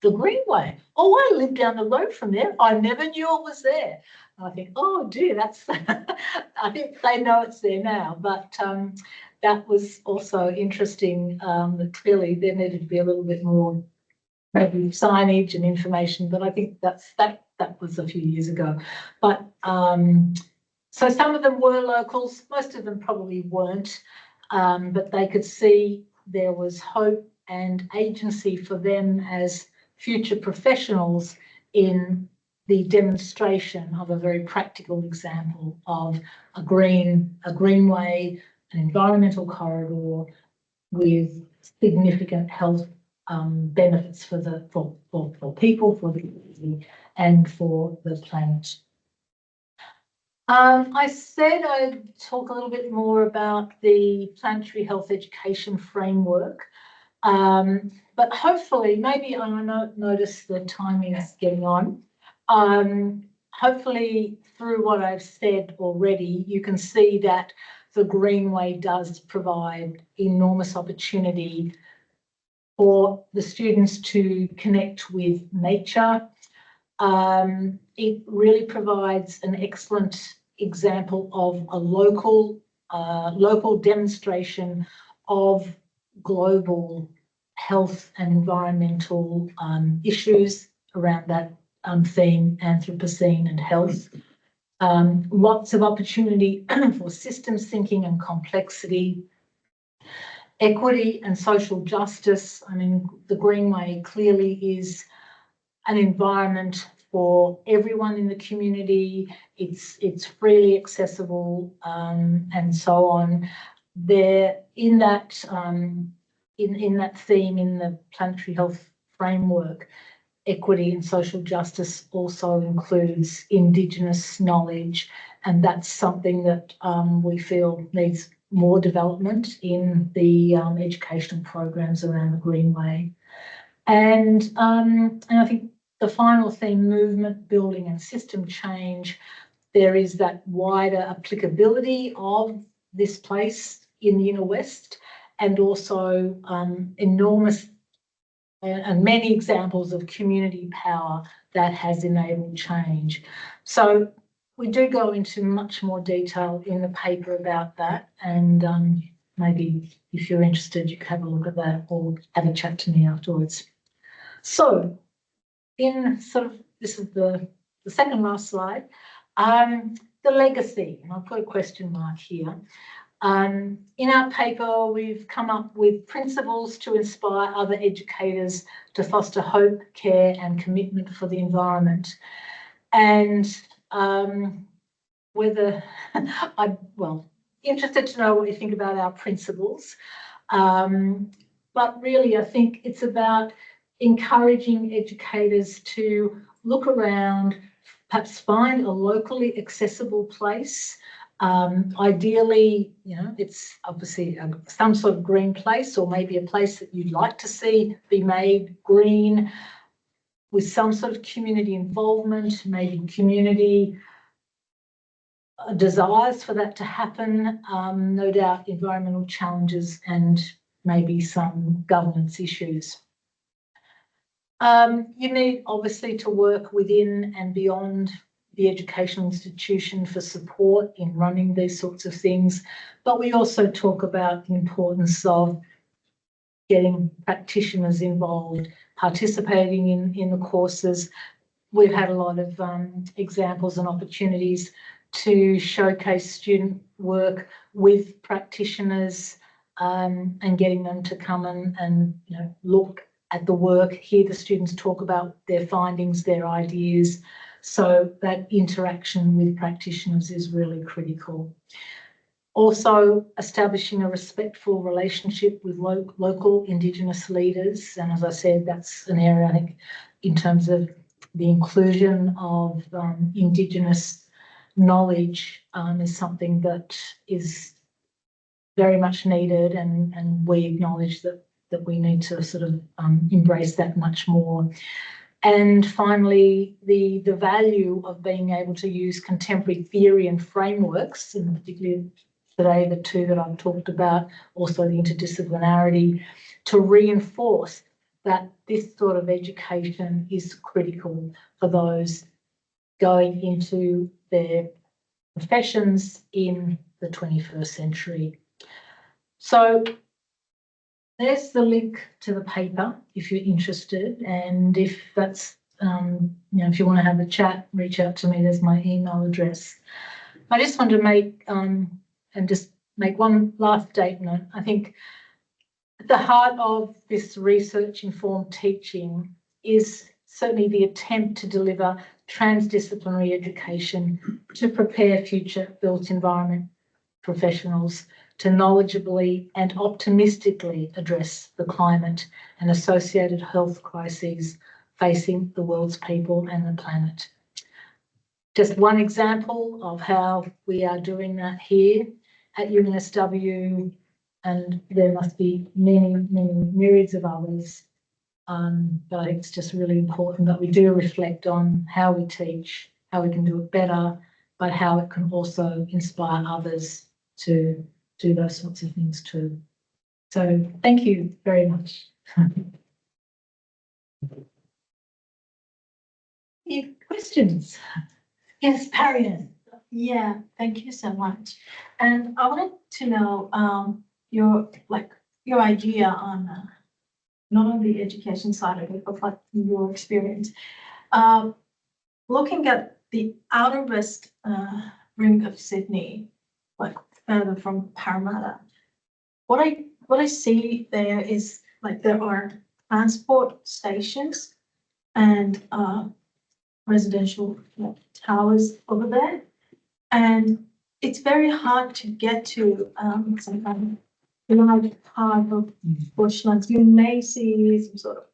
the Greenway, oh, I live down the road from there, I never knew it was there. And I think, oh dear, that's, I think they know it's there now, but that was also interesting, that clearly there needed to be a little bit more maybe signage and information, but I think that was a few years ago. But so some of them were locals, most of them probably weren't, but they could see there was hope and agency for them as future professionals in the demonstration of a very practical example of a greenway, an environmental corridor with significant health benefits for people, for the community, and for the planet. I said I'd talk a little bit more about the planetary health education framework, but hopefully, maybe I notice the timing is getting on. Hopefully, through what I've said already, you can see that the Greenway does provide enormous opportunity for the students to connect with nature. It really provides an excellent example of a local demonstration of global health and environmental issues around that theme, Anthropocene and health. Lots of opportunity for systems thinking and complexity. Equity and social justice. I mean, the Greenway clearly is an environment for everyone in the community. It's freely accessible and so on. There in that in that theme, in the planetary health framework, equity and social justice also includes Indigenous knowledge, and that's something that we feel needs more development in the educational programs around the Greenway. And I think the final theme, movement, building and system change, there is that wider applicability of this place in the inner west, and also enormous and many examples of community power that has enabled change. So we do go into much more detail in the paper about that, and maybe if you're interested, you can have a look at that or have a chat to me afterwards. So in sort of, this is the second last slide, the legacy, and I've got a question mark here. In our paper, we've come up with principles to inspire other educators to foster hope, care and commitment for the environment. And whether well, interested to know what you think about our principles. But really, I think it's about encouraging educators to look around, perhaps find a locally accessible place. Ideally, you know, it's obviously some sort of green place, or maybe a place that you'd like to see be made green, with some sort of community involvement, maybe community desires for that to happen, no doubt environmental challenges and maybe some governance issues. You need obviously to work within and beyond the educational institution for support in running these sorts of things, but we also talk about the importance of getting practitioners involved, participating in the courses. We've had a lot of examples and opportunities to showcase student work with practitioners and getting them to come and you know, look at the work, hear the students talk about their findings, their ideas. So that interaction with practitioners is really critical. Also establishing a respectful relationship with local Indigenous leaders. And as I said, that's an area I think in terms of the inclusion of Indigenous knowledge is something that is very much needed, and we acknowledge that we need to sort of embrace that much more. And finally, the value of being able to use contemporary theory and frameworks, and particularly today the two that I've talked about, also the interdisciplinarity, to reinforce that this sort of education is critical for those going into their professions in the 21st century. So there's the link to the paper if you're interested, and if that's, you know, if you want to have a chat, reach out to me. There's my email address. I just want to make and just make one last statement. I think at the heart of this research-informed teaching is certainly the attempt to deliver transdisciplinary education to prepare future built environment professionals to knowledgeably and optimistically address the climate and associated health crises facing the world's people and the planet. Just one example of how we are doing that here at UNSW, and there must be many, many myriads of others. But I think it's just really important that we do reflect on how we teach, how we can do it better, but how it can also inspire others to do those sorts of things too. So thank you very much. Any questions? Yes, Parian. Yeah, thank you so much. And I wanted to know your idea on not only the education side of it, but like your experience. Looking at the outer west ring of Sydney, like further from Parramatta, what I see there is like there are transport stations and residential towers over there. And it's very hard to get to some kind of large part of bushlands. You may see some sort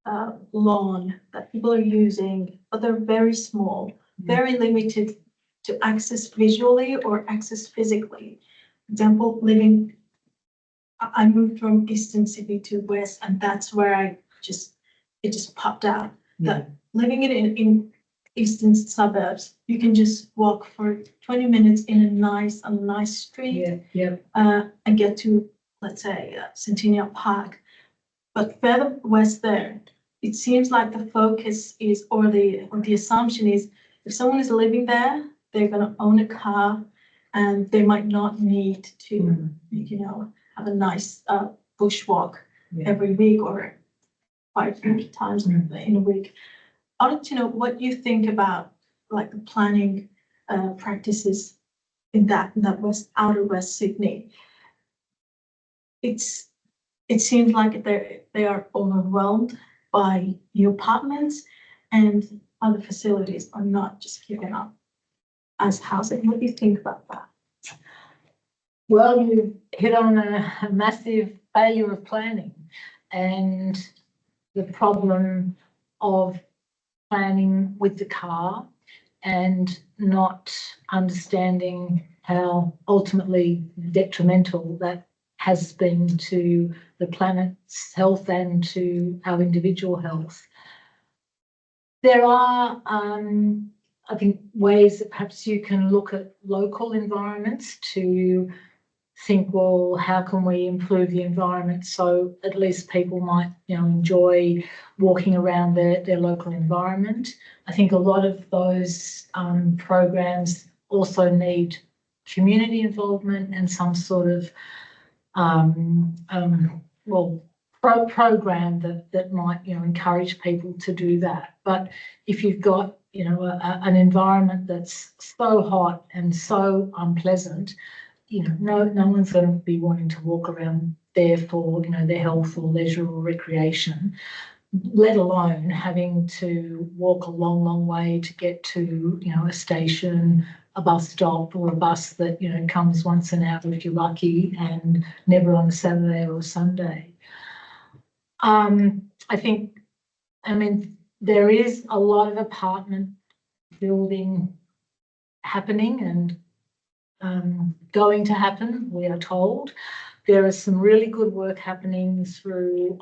of lawn that people are using, but they're very small, very limited to access visually or access physically. For example, I moved from Eastern Sydney to West, and that's where it just popped out. That living in eastern suburbs, you can just walk for 20 minutes in a nice street and get to, let's say, Centennial Park. But further west there, it seems like the focus is, or the assumption is, if someone is living there, they're going to own a car, and they might not need to, have a nice bushwalk every week or 5 times in a week. I wanted to know what you think about like the planning practices in that outer West Sydney. It seems like they are overwhelmed by new apartments, and other facilities are not just keeping up as housing. What do you think about that? Well, you hit on a massive failure of planning and the problem of planning with the car and not understanding how ultimately detrimental that has been to the planet's health and to our individual health. There are, I think, ways that perhaps you can look at local environments to think, well, how can we improve the environment so at least people might, enjoy walking around their local environment. I think a lot of those programs also need community involvement and some sort of program that might encourage people to do that. But if you've got an environment that's so hot and so unpleasant, no one's going to be wanting to walk around there for their health or leisure or recreation, let alone having to walk a long way to get to a station, a bus stop, or a bus that comes once an hour if you're lucky, and never on a Saturday or a Sunday. There is a lot of apartment building happening and going to happen, we are told. There is some really good work happening through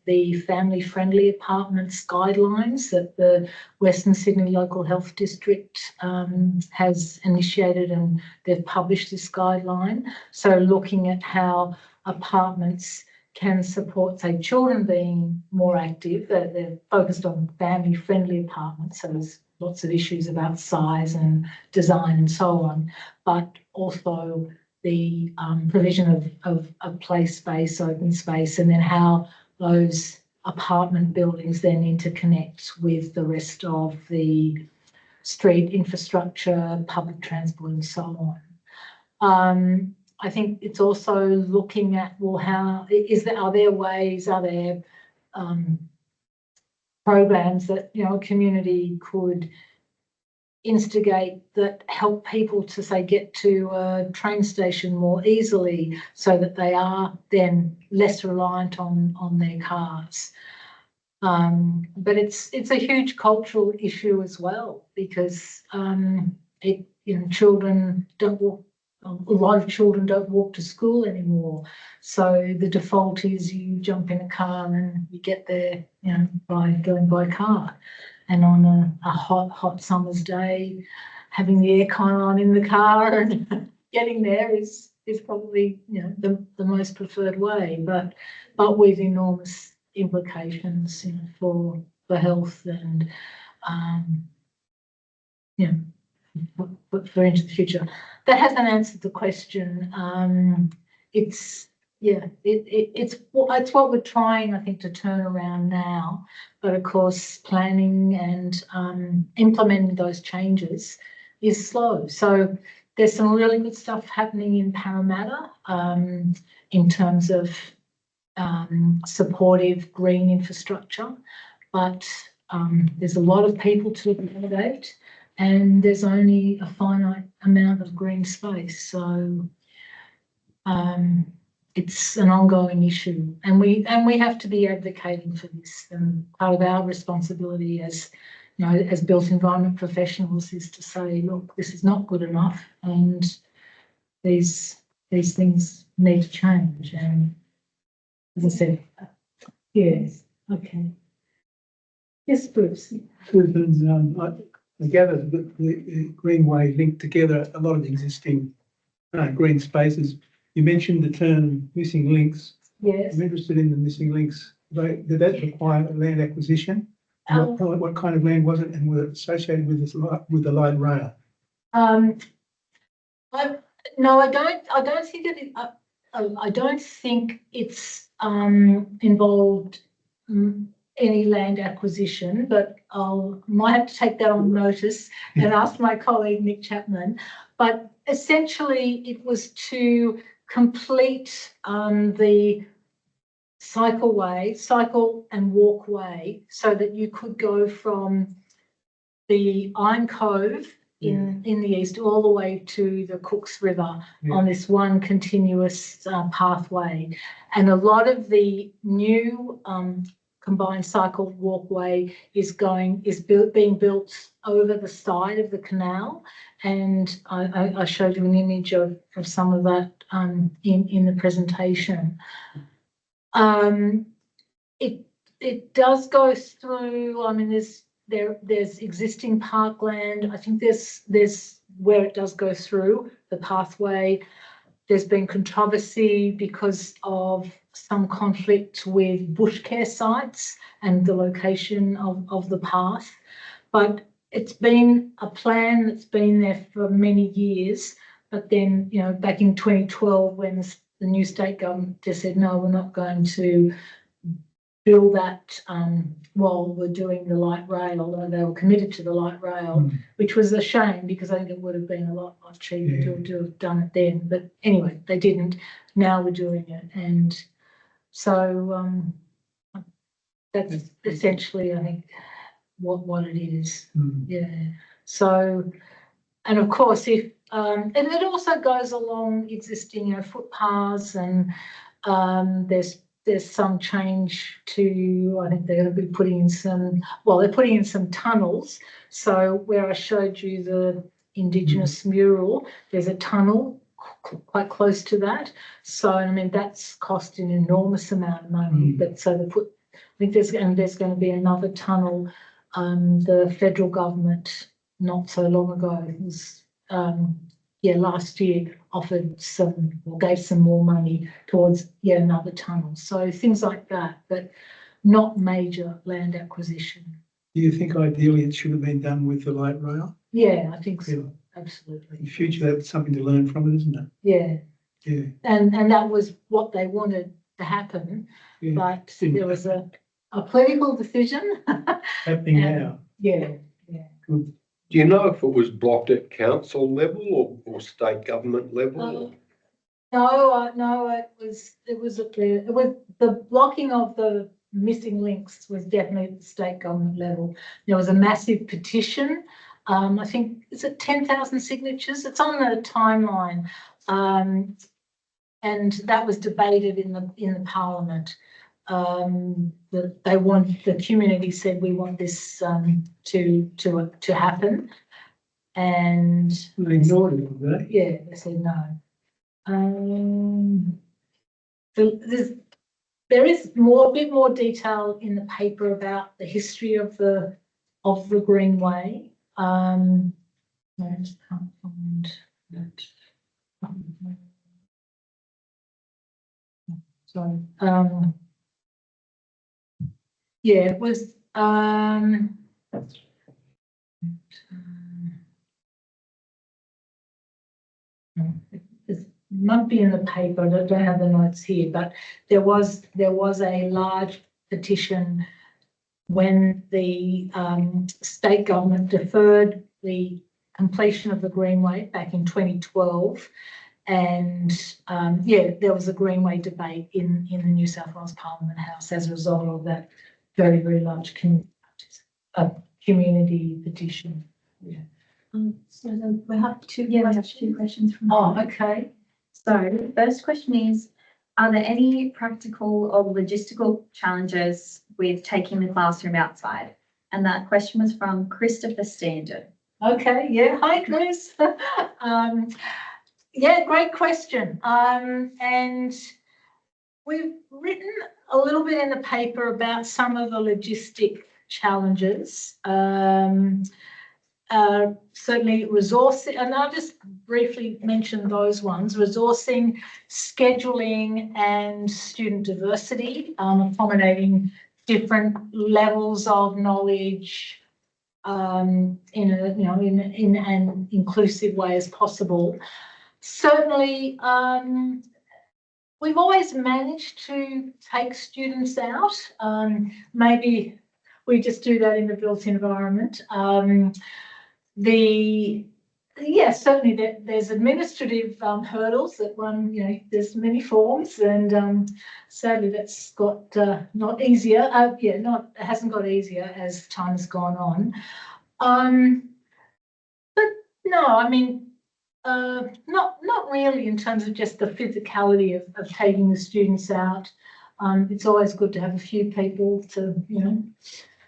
the family-friendly apartments guidelines that the Western Sydney Local Health District has initiated, and they've published this guideline. So looking at how apartments can support, say, children being more active. They're focused on family-friendly apartments, so there's lots of issues about size and design and so on, but also the provision of play space, open space, and then how those apartment buildings then interconnect with the rest of the street infrastructure, public transport, and so on. I think it's also looking at, well, are there programs that a community could instigate that help people to, say, get to a train station more easily, so that they are then less reliant on their cars. But it's a huge cultural issue as well, because children don't walk. A lot of children don't walk to school anymore, so the default is you jump in a car and you get there, by going by car. And on a hot summer's day, having the aircon on in the car and getting there is probably, you know, the most preferred way, but with enormous implications, you know, for health and you know, for into the future. That hasn't answered the question. It's what we're trying, I think, to turn around now. But of course, planning and implementing those changes is slow. So there's some really good stuff happening in Parramatta in terms of supportive green infrastructure, but there's a lot of people to accommodate, and there's only a finite amount of green space. So it's an ongoing issue, and we have to be advocating for this. And part of our responsibility as, you know, as built environment professionals is to say, look, this is not good enough, and these things need to change. And as I said, yes, okay. Yes, Bruce. Susan, I gather that the Greenway linked together a lot of existing green spaces. You mentioned the term missing links. Yes. I'm interested in the missing links. Did that require land acquisition? What kind of land was it, and was it associated with the light rail? No, I don't think it. I don't think it's involved any land acquisition, but might have to take that on notice and ask my colleague Nick Chapman. But essentially, it was to complete the cycle and walkway, so that you could go from the Iron Cove in the east all the way to the Cooks River on this one continuous pathway. And a lot of the new combined cycle walkway is being built over the side of the canal, and I showed you an image of some of that in the presentation. It does go through. I mean, there's existing parkland. I think there's where it does go through the pathway. There's been controversy because of some conflict with bush care sites and the location of the path. But it's been a plan that's been there for many years. But then, you know, back in 2012, when the new state government just said, no, we're not going to build that while we're doing the light rail, although they were committed to the light rail, which was a shame, because I think it would have been a lot cheaper to have done it then. But anyway, they didn't. Now we're doing it. And so that's essentially, I think, what it is. Yeah. So, and of course, if and it also goes along existing, you know, footpaths, and there's some change to, I think they're going to be putting in they're putting in some tunnels. So where I showed you the Indigenous mural, there's a tunnel quite close to that. So, I mean, that's cost an enormous amount of money. But so I think there's going to be another tunnel. The federal government, not so long ago, was last year gave some more money towards yet another tunnel. So things like that, but not major land acquisition. Do you think ideally it should have been done with the light rail? Yeah, I think so. Absolutely. In the future, that's something to learn from it, isn't it? Yeah. Yeah. And that was what they wanted to happen, but there was a political decision happening now. Yeah. Good. Do you know if it was blocked at council level or state government level? No, it was the blocking of the missing links was definitely at the state government level. There was a massive petition. I think, is it 10,000 signatures? It's on the timeline, and that was debated in the parliament. The community said, we want this to happen, and They ignored it, did they? yeah, they said no. So there is a bit more detail in the paper about the history of the Greenway. I just can't find that. I Sorry. Yeah, it was, it might be in the paper, I don't have the notes here, but there was a large petition when the state government deferred the completion of the Greenway back in 2012. And yeah, there was a Greenway debate in the New South Wales Parliament House as a result of that very, very large community petition. Yeah. So then we have two Yeah, we have questions. two questions from. Oh, okay. So the first question is, are there any practical or logistical challenges with taking the classroom outside? And that question was from Christopher Standard. Okay, yeah. Hi, Chris. Yeah, great question. And we've written a little bit in the paper about some of the logistic challenges. Certainly resourcing, and I'll just briefly mention those ones: resourcing, scheduling, and student diversity, accommodating different levels of knowledge in an inclusive way as possible. Certainly, we've always managed to take students out. Maybe we just do that in the built environment. Certainly there's administrative hurdles that one, there's many forms, and sadly that's got not easier. It hasn't got easier as time has gone on. But no, I mean, not really in terms of just the physicality of taking the students out. It's always good to have a few people to,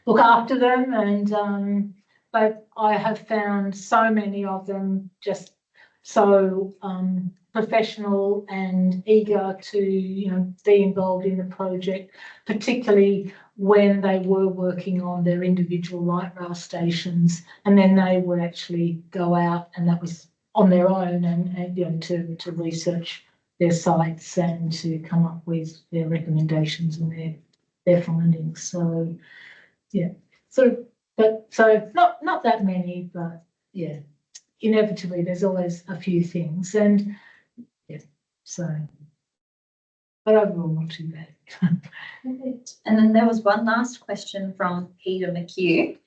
look after them, and but I have found so many of them just so professional and eager to, be involved in the project, particularly when they were working on their individual light rail stations, and then they would actually go out, and that was on their own, and to research their sites and to come up with their recommendations and their findings. So yeah, so not that many, but yeah, inevitably there's always a few things, and yeah, so but overall not too bad. Perfect. And then there was one last question from Peter McHugh.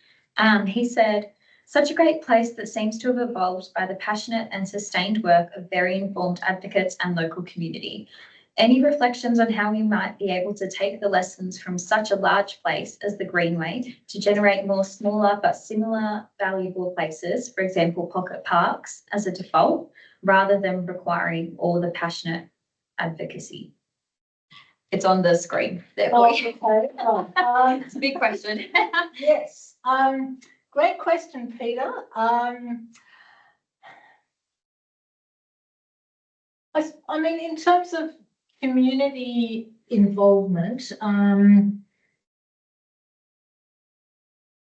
He said, such a great place that seems to have evolved by the passionate and sustained work of very informed advocates and local community. Any reflections on how we might be able to take the lessons from such a large place as the Greenway to generate more smaller but similar valuable places, for example, pocket parks as a default, rather than requiring all the passionate advocacy? It's on the screen there for you. Okay. It's a big question. Yes. Great question, Peter. I mean, in terms of community involvement,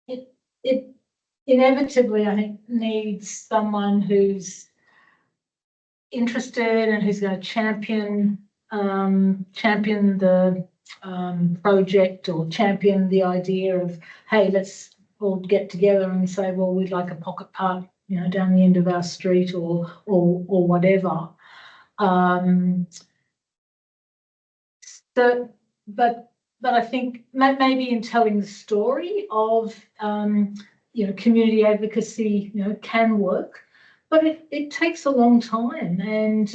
it inevitably, I think, needs someone who's interested and who's going to champion the project, or champion the idea of, hey, let's all get together and say, well, we'd like a pocket park, down the end of our street, or whatever. But I think maybe in telling the story of community advocacy, can work, but it takes a long time, and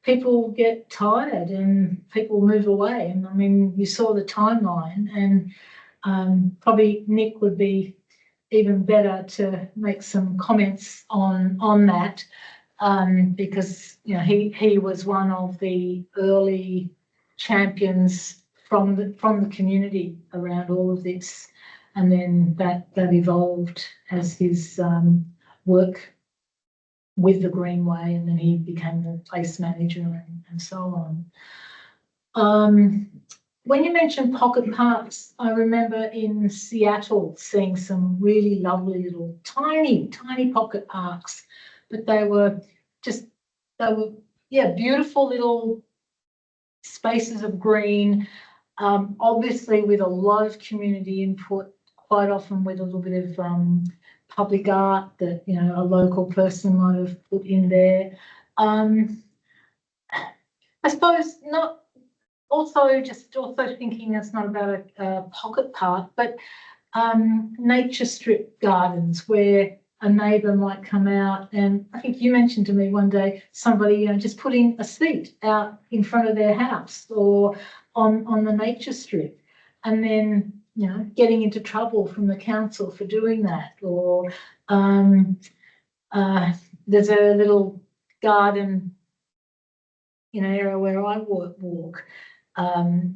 people get tired and people move away. And I mean, you saw the timeline, and probably Nick would be even better to make some comments on that, because he was one of the early champions from the community around all of this, and then that evolved as his work with the Greenway, and then he became the place manager and so on. When you mentioned pocket parks, I remember in Seattle seeing some really lovely little tiny pocket parks, but they were So yeah, beautiful little spaces of green, obviously with a lot of community input, quite often with a little bit of public art that, you know, a local person might have put in there. I suppose not. Also thinking it's not about a pocket park, but nature strip gardens where a neighbour might come out, and I think you mentioned to me one day somebody, you know, just putting a seat out in front of their house or on the nature strip, and then, you know, getting into trouble from the council for doing that. Or there's a little garden in an area where I walk,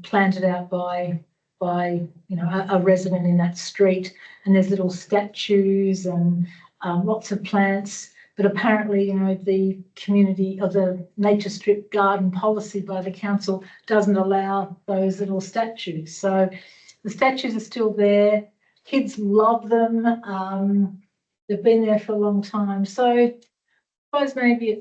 planted out by you know, a resident in that street, and there's little statues and lots of plants. But apparently, you know, the community or the nature strip garden policy by the council doesn't allow those little statues. So the statues are still there. Kids love them. They've been there for a long time. So I suppose maybe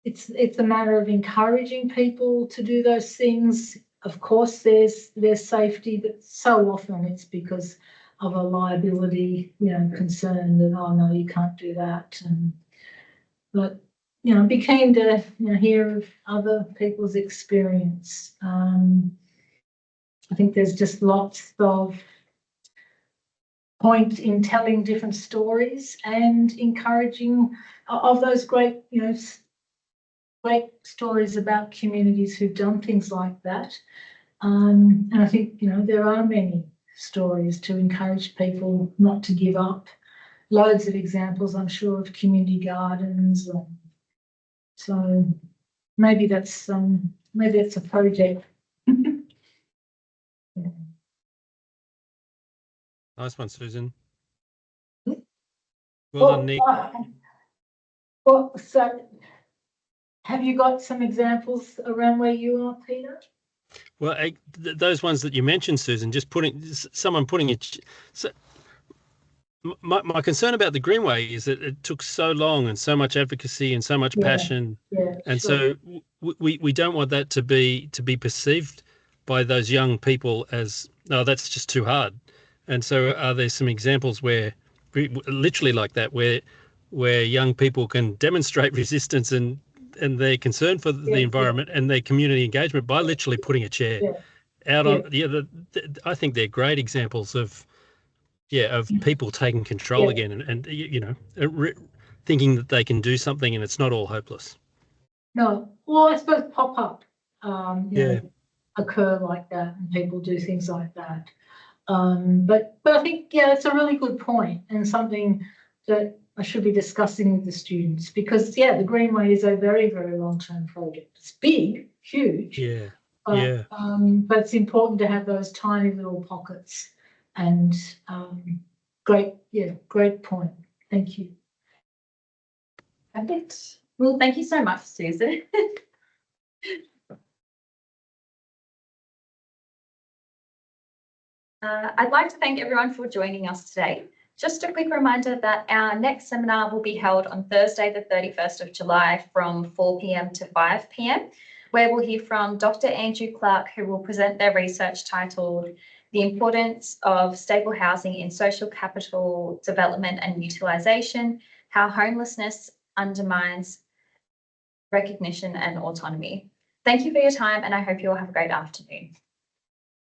it's a matter of encouraging people to do those things. Of course, there's safety, but so often it's because of a liability, you know, concern that, oh no, you can't do that. But you know, be keen to, you know, hear of other people's experience. I think there's just lots of point in telling different stories and encouraging of those great, you know, great stories about communities who've done things like that. And I think, you know, there are many stories to encourage people not to give up. Loads of examples, I'm sure, of community gardens. So maybe that's a project. Nice one, Susan. Well done, Nick. Well, so have you got some examples around where you are, Peter? Well, those ones that you mentioned, Susan, just someone putting it. So my concern about the Greenway is that it took so long and so much advocacy and so much passion, and sure. So we don't want that to be perceived by those young people as, oh, that's just too hard. And so are there some examples where literally like that, where young people can demonstrate resistance and their concern for the environment and their community engagement by literally putting a chair out on I think they're great examples of people taking control again and you know, thinking that they can do something and it's not all hopeless. No, well, I suppose pop-up you know, occur like that and people do things like that. But I think, it's a really good point and something that I should be discussing with the students, because the Greenway is a very, very long-term project. It's big, huge. But it's important to have those tiny little pockets. And great point. Thank you. Perfect. Well, thank you so much, Susan. I'd like to thank everyone for joining us today. Just a quick reminder that our next seminar will be held on Thursday, the 31st of July from 4 p.m. to 5 p.m, where we'll hear from Dr. Andrew Clark, who will present their research titled The Importance of Stable Housing in Social Capital Development and Utilisation, How Homelessness Undermines Recognition and Autonomy. Thank you for your time, and I hope you all have a great afternoon.